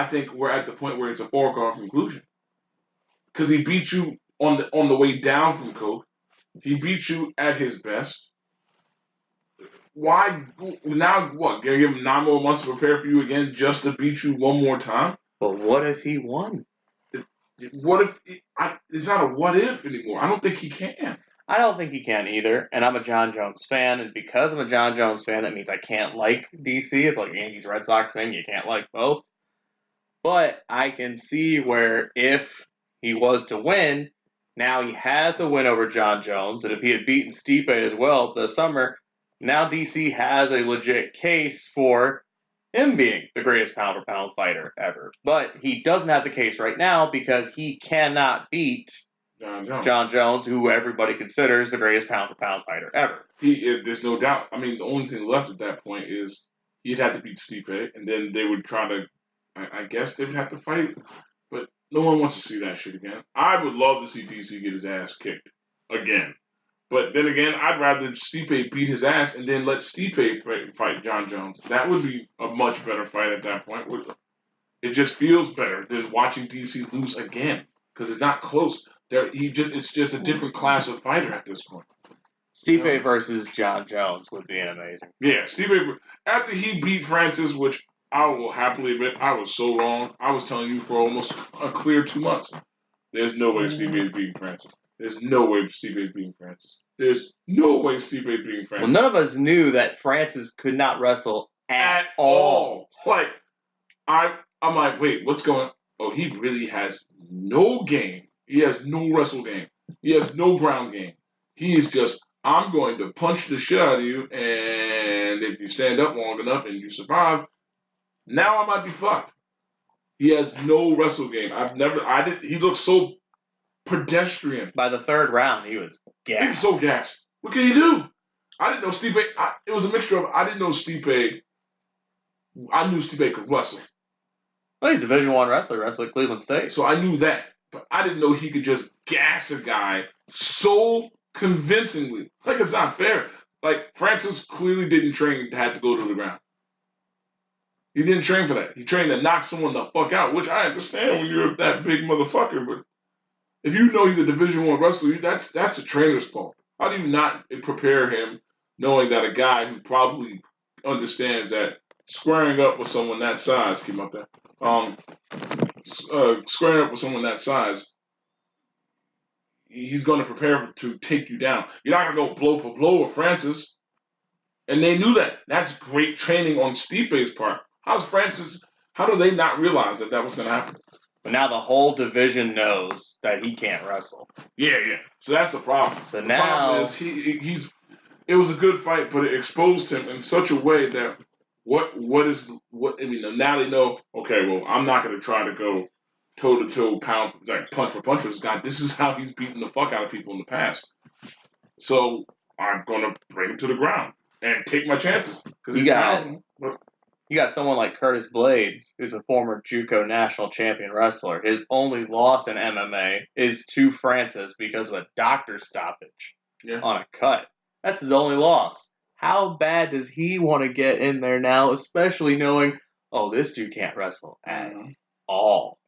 think we're at the point where it's a foregone conclusion. Because he beat you on the way down from coke. He beat you at his best. Why now? What? Gonna give him 9 more months to prepare for you again just to beat you one more time? But what if he won? What if it's not a what if anymore? I don't think he can. I don't think he can either. And I'm a John Jones fan, and because I'm a John Jones fan, that means I can't like DC. It's like Yankees Red Sox thing. You can't like both. But I can see where if he was to win, now he has a win over John Jones, and if he had beaten Stipe as well this summer, now DC has a legit case for him being the greatest pound-for-pound fighter ever. But he doesn't have the case right now because he cannot beat John Jones, who everybody considers the greatest pound-for-pound fighter ever. There's no doubt. I mean, the only thing left at that point is he'd have to beat Stipe, and then they would try to, I guess they would have to fight. But no one wants to see that shit again. I would love to see DC get his ass kicked again. But then again, I'd rather Stipe beat his ass and then let Stipe fight John Jones. That would be a much better fight at that point. It just feels better than watching DC lose again because it's not close. It's just a different class of fighter at this point. Stipe versus John Jones would be amazing. Yeah, Stipe after he beat Francis, which I will happily admit I was so wrong. I was telling you for almost a clear 2 months. There's no way Stipe is beating Francis. There's no way Stipe is beating Francis. There's no way Stipe is beating Francis. Well, none of us knew that Francis could not wrestle at all. Like, I'm like, wait, what's going on? Oh, he really has no game. He has no wrestle game. He has no ground game. He is just, I'm going to punch the shit out of you, and if you stand up long enough and you survive, now I might be fucked. He has no wrestle game. He looks so pedestrian. By the third round, he was gassed. He was so gassed. What can he do? I didn't know Stipe, it was a mixture of, I didn't know Stipe, I knew Stipe could wrestle. Well, he's a Division I wrestler, wrestled at Cleveland State. So I knew that. But I didn't know he could just gas a guy so convincingly. Like, it's not fair. Like, Francis clearly didn't train to have to go to the ground. He didn't train for that. He trained to knock someone the fuck out, which I understand when you're that big motherfucker. But if you know he's a Division I wrestler, that's a trainer's fault. How do you not prepare him knowing that a guy who probably understands that squaring up with someone that size, keep up there, squaring up with someone that size, he's going to prepare to take you down. You're not going to go blow for blow with Francis. And they knew that. That's great training on Stipe's part. How do they not realize that was going to happen? But now the whole division knows that he can't wrestle. Yeah. So that's the problem. So the now problem is it was a good fight, but it exposed him in such a way that now they know, okay, well, I'm not going to try to go toe to toe, punch for punch with this guy. This is how he's beaten the fuck out of people in the past. So I'm going to bring him to the ground and take my chances. Because you got someone like Curtis Blades, who's a former JUCO national champion wrestler. His only loss in MMA is to Francis because of a doctor stoppage on a cut. That's his only loss. How bad does he want to get in there now, especially knowing, this dude can't wrestle at all?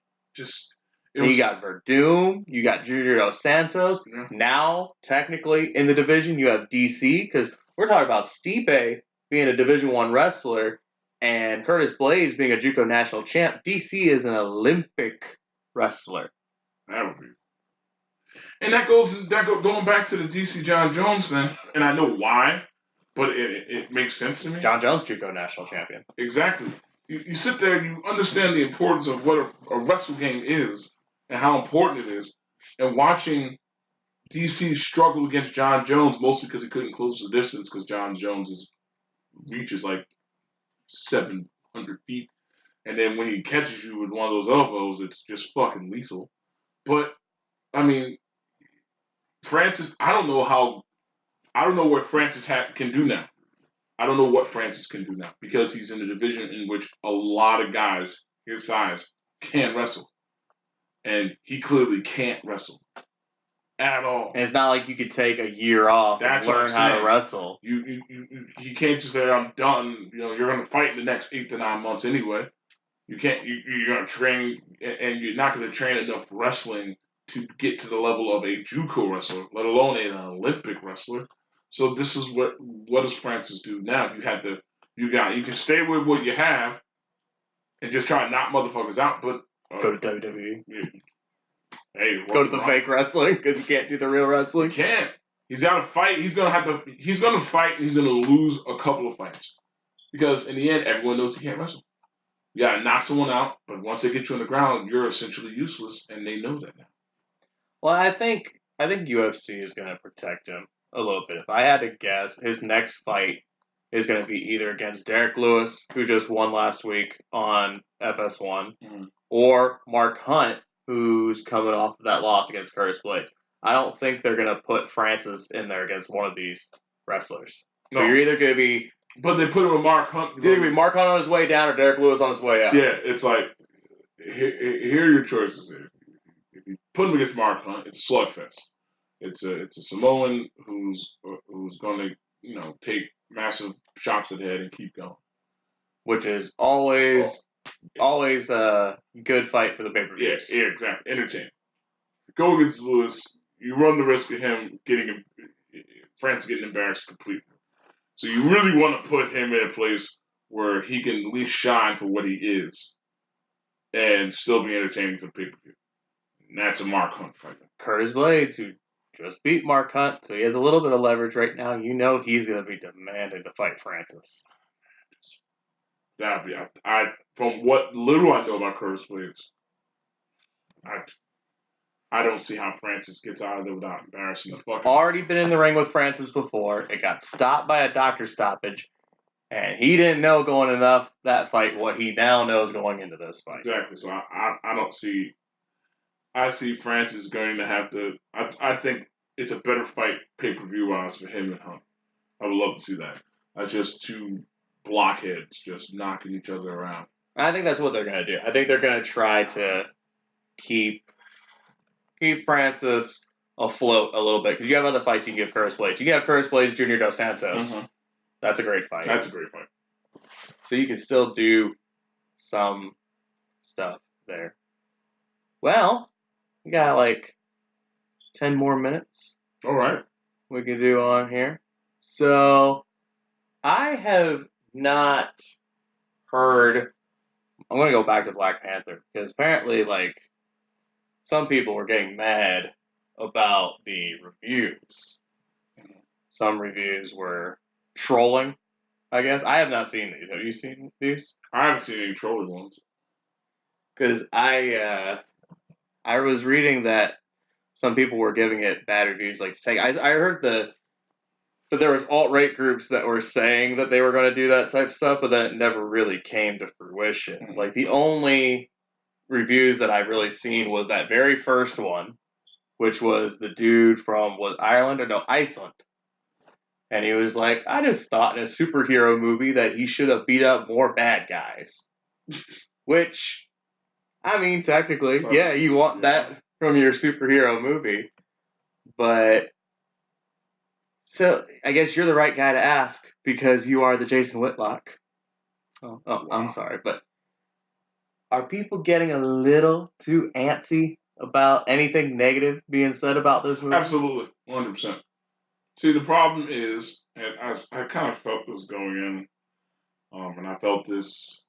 You got Verdum, you got Junior Dos Santos. Yeah. Now, technically, in the division, you have DC, because we're talking about Stipe being a Division I wrestler and Curtis Blades being a JUCO national champ. DC is an Olympic wrestler. That would be. And that goes going back to the DC John Jones thing, and I know why, but it makes sense to me. John Jones, JUCO national champion. Exactly. You sit there and you understand the importance of what a wrestle game is and how important it is, and watching DC struggle against John Jones, mostly because he couldn't close the distance because John Jones' reach is like 700 feet. And then when he catches you with one of those elbows, it's just fucking lethal. But, I mean, Francis, I don't know what Francis can do now. I don't know what Francis can do now because he's in a division in which a lot of guys his size can wrestle. And he clearly can't wresestle at all. And it's not like you could take a year off and learn how to wrestle. You can't just say, I'm done. You're going to fight in the next 8 to 9 months anyway. You can't. You're going to train, and you're not going to train enough wrestling to get to the level of a JUCO wrestler, let alone an Olympic wrestler. So this is what does Francis do now? You can stay with what you have and just try to knock motherfuckers out, but go to WWE. Yeah. Hey, go to the fake wrestling because you can't do the real wrestling. He can't. He's got to fight. He's going to fight. And he's going to lose a couple of fights because in the end, everyone knows he can't wrestle. You got to knock someone out, but once they get you on the ground, you're essentially useless, and they know that now. Well, I think UFC is going to protect him a little bit. If I had to guess, his next fight is going to be either against Derek Lewis, who just won last week on FS1, or Mark Hunt, who's coming off of that loss against Curtis Blades. I don't think they're going to put Francis in there against one of these wrestlers. No. But you're either going to be... But they put him with Mark Hunt. It's either going to be Mark Hunt on his way down or Derek Lewis on his way up. Yeah, it's like, here are your choices. If you put him against Mark Hunt, it's a slugfest. It's a Samoan who's going to take massive shots at the head and keep going. Which is always a good fight for the pay-per-views. Yeah, exactly. Entertaining. Go against Lewis, you run the risk of Francis getting embarrassed completely. So you really want to put him in a place where he can at least shine for what he is and still be entertaining for the pay-per-view. And that's a Mark Hunt fight. Curtis Blades, who just beat Mark Hunt, so he has a little bit of leverage right now. You know he's going to be demanding to fight Francis. That'd be from what little I know about Curtis Blades, I don't see how Francis gets out of there without embarrassing the fuck. Already been in the ring with Francis before. It got stopped by a doctor stoppage, and he didn't know going enough that fight what he now knows going into this fight. Exactly. So I don't see. I see Francis going to have to. I think it's a better fight pay-per-view wise for him and Hunt. I would love to see that. That's just two blockheads just knocking each other around. I think that's what they're going to do. I think they're going to try to keep Francis afloat a little bit, because you have other fights you can give Curtis Blades. You can have Curtis Blades, Junior Dos Santos. Mm-hmm. That's a great fight. That's a great fight. So you can still do some stuff there. Well, we got like 10 more minutes. All right. We can do on here. So I have not heard. I'm going to go back to Black Panther, because apparently, like, some people were getting mad about the reviews. Some reviews were trolling, I guess. I have not seen these. Have you seen these? I haven't seen any trolling ones. Because I was reading that some people were giving it bad reviews. Like, saying, I heard that there was alt-right groups that were saying that they were going to do that type of stuff, but then it never really came to fruition. Mm-hmm. Like, the only reviews that I've really seen was that very first one, which was the dude from, Iceland. And he was like, I just thought in a superhero movie that he should have beat up more bad guys. Which, I mean, technically, yeah, you want that from your superhero movie. But, so, I guess you're the right guy to ask, because you are the Jason Whitlock. Oh, wow. I'm sorry, but are people getting a little too antsy about anything negative being said about this movie? Absolutely, 100%. See, the problem is, and I kind of felt this going in, and I felt this.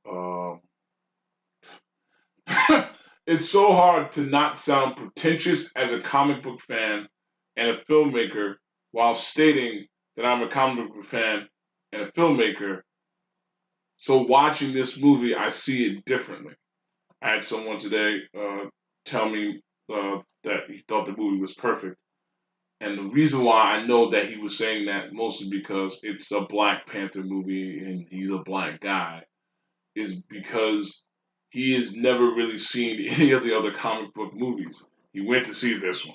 It's so hard to not sound pretentious as a comic book fan and a filmmaker while stating that I'm a comic book fan and a filmmaker. So watching this movie, I see it differently. I had someone today tell me that he thought the movie was perfect. And the reason why I know that he was saying that, mostly because it's a Black Panther movie and he's a black guy, is because he has never really seen any of the other comic book movies. He went to see this one.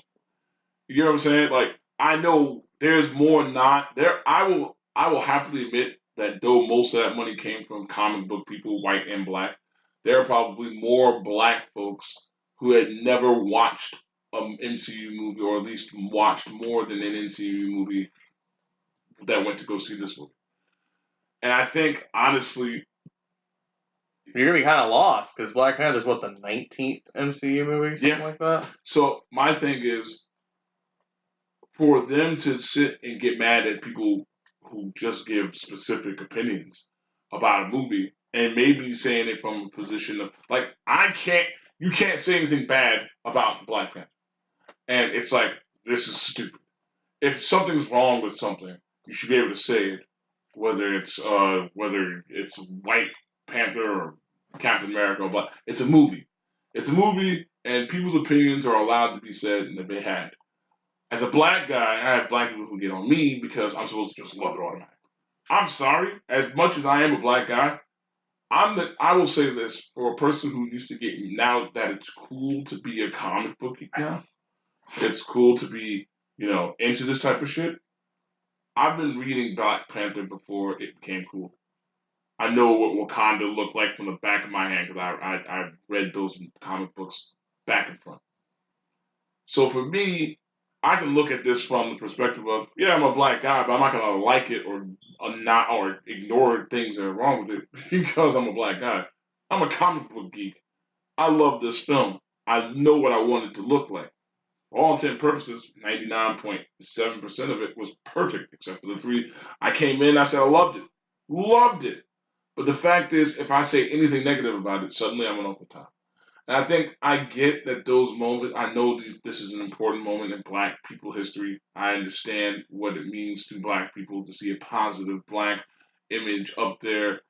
You know what I'm saying? Like, I know there's more not there. I will happily admit that though most of that money came from comic book people, white and black, there are probably more black folks who had never watched an MCU movie, or at least watched more than an MCU movie, that went to go see this movie. And I think, honestly, you're going to be kind of lost, because Black Panther is, what, the 19th MCU movie? Something like that? So, my thing is, for them to sit and get mad at people who just give specific opinions about a movie, and maybe saying it from a position of, like, you can't say anything bad about Black Panther. And it's like, this is stupid. If something's wrong with something, you should be able to say it, whether it's White Panther or Captain America, but it's a movie. It's a movie, and people's opinions are allowed to be said, and if they had. As a black guy, I have black people who get on me because I'm supposed to just love it automatically. I'm sorry. As much as I am a black guy, I will say this, for a person who used to get, now that it's cool to be a comic book guy, it's cool to be, into this type of shit. I've been reading Black Panther before it became cool. I know what Wakanda looked like from the back of my hand, because I read those comic books back and front. So for me, I can look at this from the perspective of, yeah, I'm a black guy, but I'm not gonna like it or ignore things that are wrong with it because I'm a black guy. I'm a comic book geek. I love this film. I know what I want it to look like. For all intent and purposes, 99.7% of it was perfect, except for the three. I came in, I said I loved it. Loved it. But the fact is, if I say anything negative about it, suddenly I'm an Uncle Tom. And I think I get that those moments. I know this is an important moment in Black people history. I understand what it means to Black people to see a positive Black image up there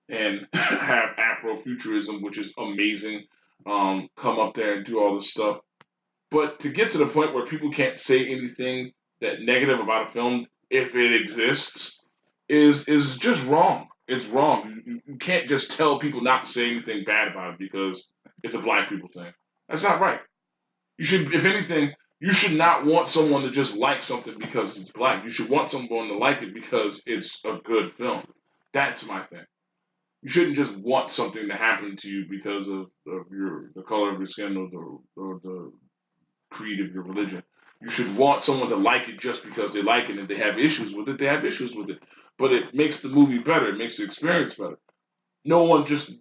and have Afrofuturism, which is amazing. Come up there and do all this stuff. But to get to the point where people can't say anything that negative about a film if it exists is just wrong. It's wrong. You can't just tell people not to say anything bad about it because it's a Black people thing. That's not right. You should, if anything, you should not want someone to just like something because it's Black. You should want someone to like it because it's a good film. That's my thing. You shouldn't just want something to happen to you because of the color of your skin or the creed of your religion. You should want someone to like it just because they like it. If they have issues with it, they have issues with it. But it makes the movie better. It makes the experience better. No one just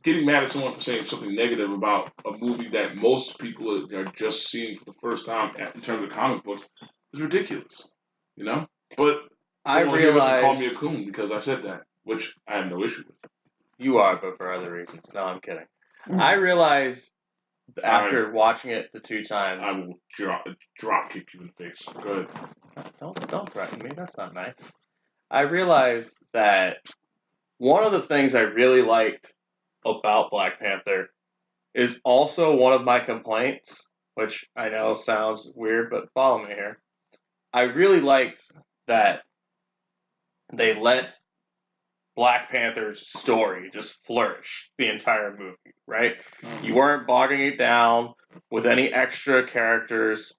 getting mad at someone for saying something negative about a movie that most people are just seeing for the first time in terms of comic books is ridiculous. You know? But someone here doesn't call me a coon because I said that, which I have no issue with. You are, but for other reasons. No, I'm kidding. I realized after watching it the 2 times. I will drop kick you in the face. Go ahead. Don't threaten me. That's not nice. I realized that one of the things I really liked about Black Panther is also one of my complaints, which I know sounds weird, but follow me here. I really liked that they let Black Panther's story just flourish the entire movie, right? You weren't bogging it down with any extra characters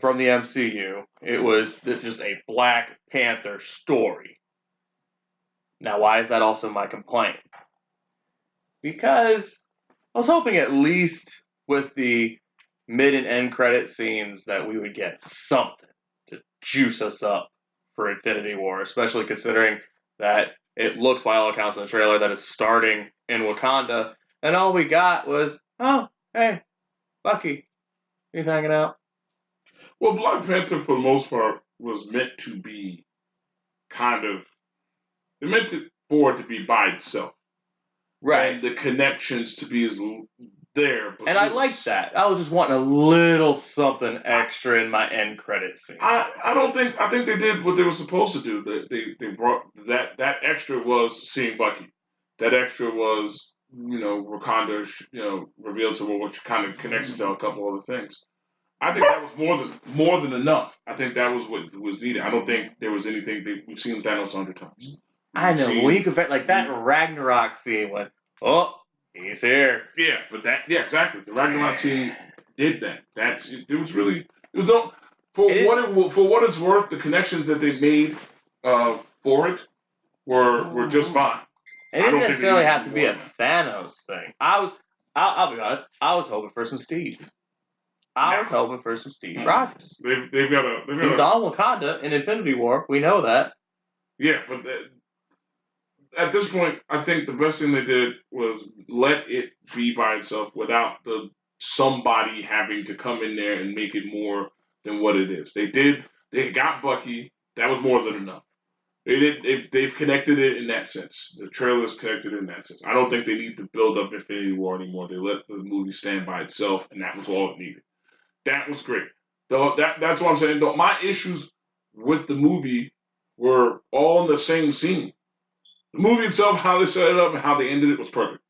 from the MCU. It was just a Black Panther story. Now, why is that also my complaint? Because I was hoping at least with the mid and end credit scenes that we would get something to juice us up for Infinity War, especially considering that it looks by all accounts in the trailer that it's starting in Wakanda, and all we got was, oh, hey, Bucky, he's hanging out. Well, Black Panther, for the most part, was meant to be kind of, they meant for it to be by itself. Right. And the connections to be there. But and I liked that. I was just wanting a little something extra in my end credit scene. I think they did what they were supposed to do. They brought that extra was seeing Bucky. That extra was, Wakanda, revealed to her, which kind of connects it to a couple other things. I think that was more than enough. I think that was what was needed. I don't think there was anything we've seen Thanos 100 times. I know, but when you compare like that Ragnarok scene when, oh, he's here. Yeah, but exactly. The Ragnarok scene did that. It was really, it was no, for what it's worth, the connections that they made for it were just fine. It didn't necessarily have to be a Thanos thing. I'll be honest, I was hoping for some Steve. I was hoping for some Steve Rogers. He's on Wakanda in Infinity War. We know that. Yeah, but at this point, I think the best thing they did was let it be by itself without somebody having to come in there and make it more than what it is. They got Bucky. That was more than enough. They've connected it in that sense. The trailer's connected in that sense. I don't think they need to build up Infinity War anymore. They let the movie stand by itself, and that was all it needed. That was great. That's what I'm saying. My issues with the movie were all in the same scene. The movie itself, how they set it up and how they ended it was perfect.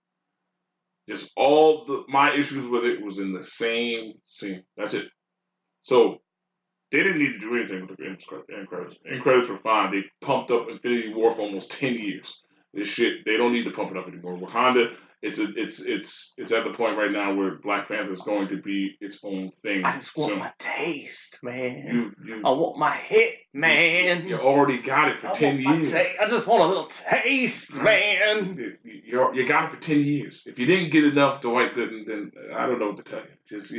Just my issues with it was in the same scene. That's it. So they didn't need to do anything with the end credits. End credits were fine. They pumped up Infinity War for almost 10 years. This shit, they don't need to pump it up anymore. Wakanda, it's at the point right now where Black Panther is going to be its own thing. I just want my taste, man. I want my hit, man. You already got it for 10 years. I just want a little taste, man. You got it for 10 years. If you didn't get enough Dwight Gooden, then I don't know what to tell you. Just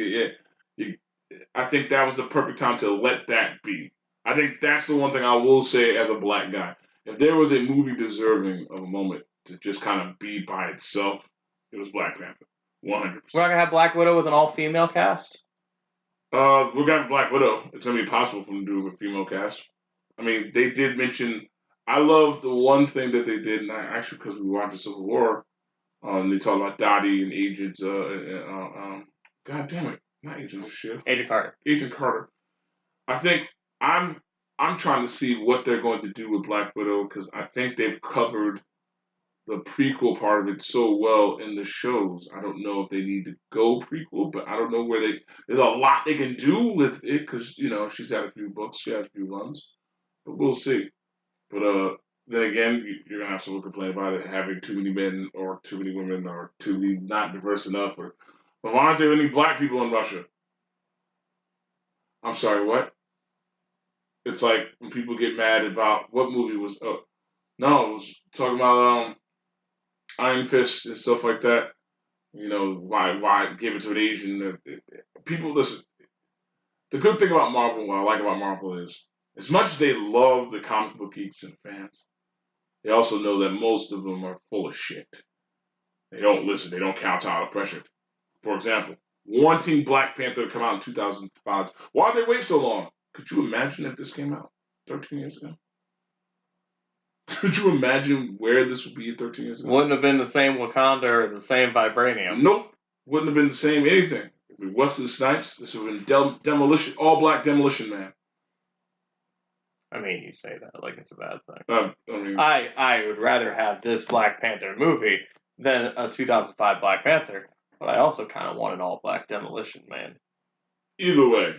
I think that was the perfect time to let that be. I think that's the one thing I will say as a Black guy. If there was a movie deserving of a moment to just kind of be by itself, it was Black Panther. 100%. We're not going to have Black Widow with an all-female cast? We're going to have Black Widow. It's going to be impossible for them to do with a female cast. I mean, they did mention I love the one thing that they did, and actually because we watched the Civil War, they talk about Dottie and Agent, God damn it, not Agent of Shield, Agent Carter. Agent Carter. I think I'm I'm trying to see what they're going to do with Black Widow because I think they've covered the prequel part of it so well in the shows. I don't know if they need to go prequel, but I don't know where they. There's a lot they can do with it because she's had a few books, she had a few runs, but we'll see. But then again, you're gonna have someone complain about it having too many men or too many women or too many not diverse enough. Or but why aren't there any black people in Russia? I'm sorry, what? It's like when people get mad about what movie was. Oh, no, it was talking about Iron Fist and stuff like that. Why give it to an Asian? People listen. The good thing about Marvel, what I like about Marvel is, as much as they love the comic book geeks and fans, they also know that most of them are full of shit. They don't listen. They don't counter out pressure. For example, wanting Black Panther to come out in 2005. Why did they wait so long? Could you imagine if this came out 13 years ago? Could you imagine where this would be 13 years ago? Wouldn't have been the same Wakanda or the same vibranium. Nope. Wouldn't have been the same anything. If it Wesley Snipes, this would have been Demolition, all black Demolition Man. I mean, you say that like it's a bad thing. I mean, I would rather have this Black Panther movie than a 2005 Black Panther, but I also kind of want an all-black Demolition Man. Either way,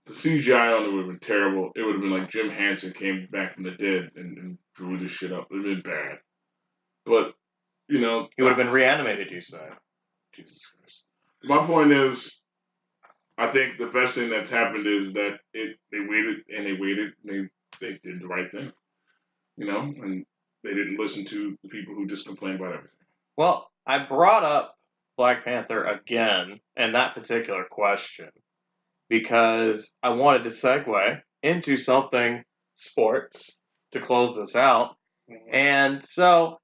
the CGI on it would have been terrible. It would have been like Jim Henson came back from the dead and drew this shit up. It would have been bad. But, He would have been reanimated, you say. Jesus Christ. My point is, I think the best thing that's happened is that they waited and they did the right thing. And they didn't listen to the people who just complained about everything. Well, I brought up Black Panther again and that particular question because I wanted to segue into something sports to close this out. Mm-hmm. And so,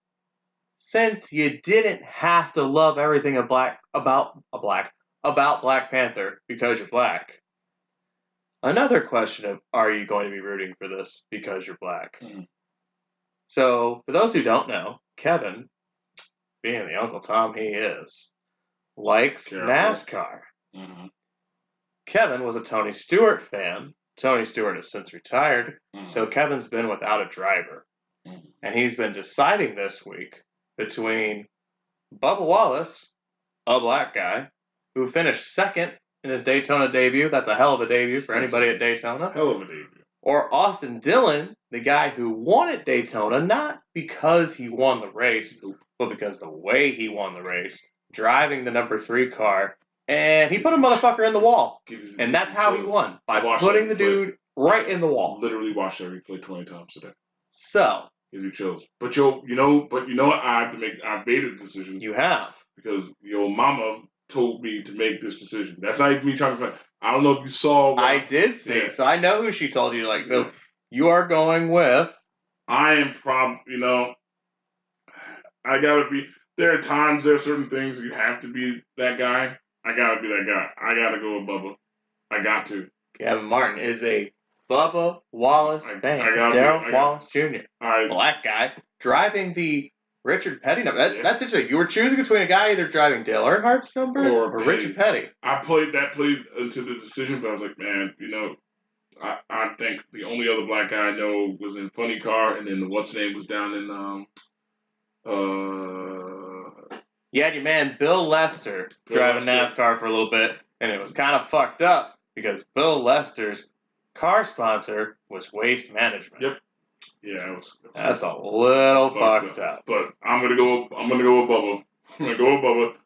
since you didn't have to love everything about Black Panther because you're black, another question of are you going to be rooting for this because you're black? Mm-hmm. So, for those who don't know, Kevin, being the Uncle Tom he is, likes NASCAR. Mm-hmm. Kevin was a Tony Stewart fan. Tony Stewart has since retired, so Kevin's been without a driver. Mm-hmm. And he's been deciding this week between Bubba Wallace, a black guy, who finished second in his Daytona debut. That's a hell of a debut for anybody at Daytona. Hell of a debut. Or Austin Dillon, the guy who won at Daytona, not because he won the race, but because the way he won the race, driving the number 3 car, and he put a motherfucker in the wall. And that's how he won, by putting the dude right in the wall. Literally watched that replay 20 times today. So, gives you chills. But you know what? I made a decision. You have. Because your mama told me to make this decision. That's not even me trying to find. I don't know if you saw. I did see. Yeah. So I know who she told you. Like, so you are going with. I am I gotta be. There are times, there are certain things you have to be that guy. I gotta be that guy. I gotta go with Bubba. I got to. Kevin Martin is a Bubba Wallace fan. Darryl Wallace Jr. Black guy driving the Richard Petty number. That's interesting. You were choosing between a guy either driving Dale Earnhardt's number or Richard Petty. I played into the decision, but I was like, man, I think the only other black guy I know was in Funny Car, and then what's name was down in You had your man Bill Lester driving NASCAR for a little bit, and it was kind of fucked up because Bill Lester's car sponsor was Waste Management. Yep. Yeah, that's a little fucked up. But I'm gonna go with Bubba.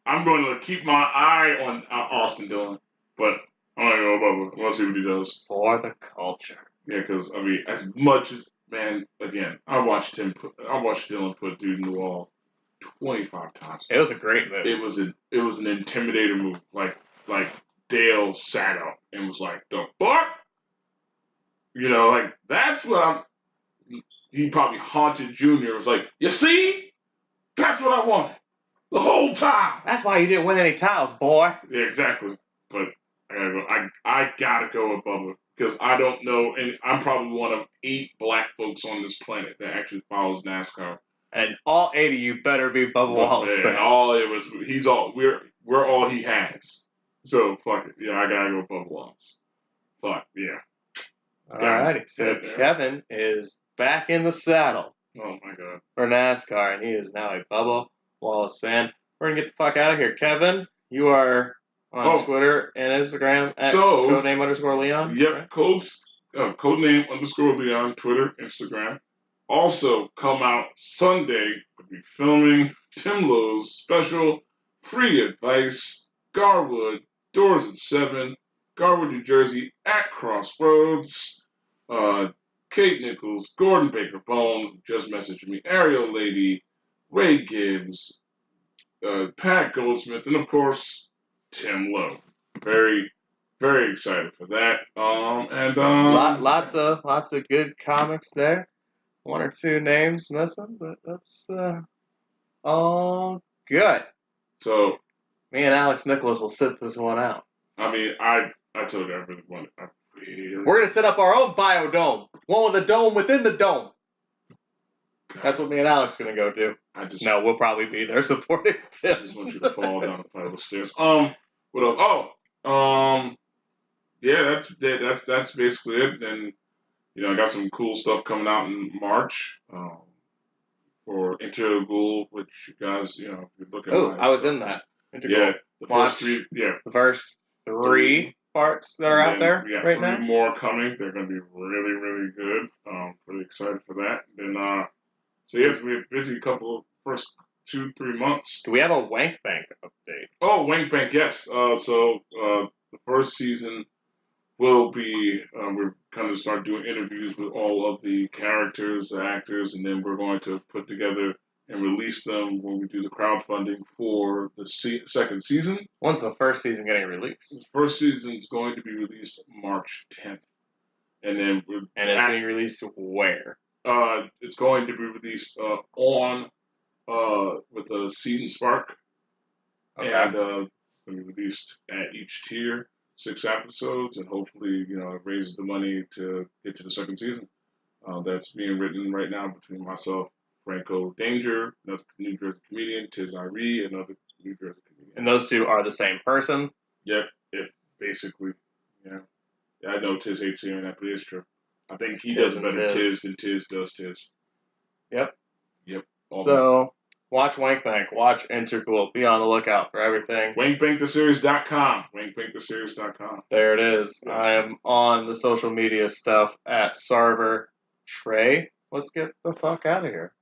I'm going to keep my eye on Austin Dillon, but I'm gonna go with Bubba. I want to see what he does for the culture. Yeah, because as much as again, I watched Dillon put dude in the wall 25 times. It was a great move. It was an intimidator move. Like Dale sat up and was like, "The fuck." That's what he probably haunted Junior. Was like, you see? That's what I wanted. The whole time. That's why you didn't win any titles, boy. Yeah, exactly. But I gotta go with Bubba. because I don't know, and I'm probably one of 8 black folks on this planet that actually follows NASCAR. And all 8 of you better be Bubba Wallace fans. All it was, we're all he has. So fuck it, yeah, I gotta go Bubba Wallace. Fuck yeah. Alrighty, so Kevin is back in the saddle. Oh my god. For NASCAR, and he is now a Bubba Wallace fan. We're gonna get the fuck out of here, Kevin. You are on Twitter and Instagram at codename_Leon. Yep, right? codename_Leon, Twitter, Instagram. Also, come out Sunday. We'll be filming Tim Lowe's special Free Advice, Garwood, doors at 7, Garwood, New Jersey, at Crossroads. Kate Nichols, Gordon Baker Bone, just messaged me, Ariel Lady, Ray Gibbs, Pat Goldsmith, and of course, Tim Lowe. Very, very excited for that. Lots of good comics there. 1 or 2 names missing, but that's all good. So me and Alex Nicholas will sit this one out. I mean, I told you I really wanted. We're gonna set up our own biodome, one with a dome within the dome. God. That's what me and Alex are gonna go do. We'll probably be there supporting Tim. I just want you to fall down the flight of stairs. What else? Yeah, that's basically it. And I got some cool stuff coming out in March. For Integral, which you guys, if you look at. Oh, I was in that. Integral. Yeah, the first 3 parts that are out there right now. 3 more coming. They're going to be really, really good. Really excited for that. And so yeah, it's going to be a busy first 2-3 months. Do we have a Wank Bank update? Oh, Wank Bank, yes. So the first season will be, we're going to start doing interviews with all of the characters, the actors, and then we're going to put together and release them when we do the crowdfunding for the second season. When's the first season getting released? The first season is going to be released March 10th. And then it's being released where? It's going to be released with a Seed and Spark. Okay. And it'll be released at each tier, 6 episodes, and hopefully, it raises the money to get to the second season. That's being written right now between myself, Franco Danger, another New Jersey comedian, Tiz Irie, another New Jersey comedian. And those 2 are the same person? Yep, basically. Yeah. I know Tiz hates hearing that, but it's true. I think he does better Tiz than Tiz does Tiz. Yep. So, watch Wank Bank, watch Integral, be on the lookout for everything. WankBankTheSeries.com. WankBankTheSeries.com. There it is. Yes. I am on the social media stuff at Sarver Trey. Let's get the fuck out of here.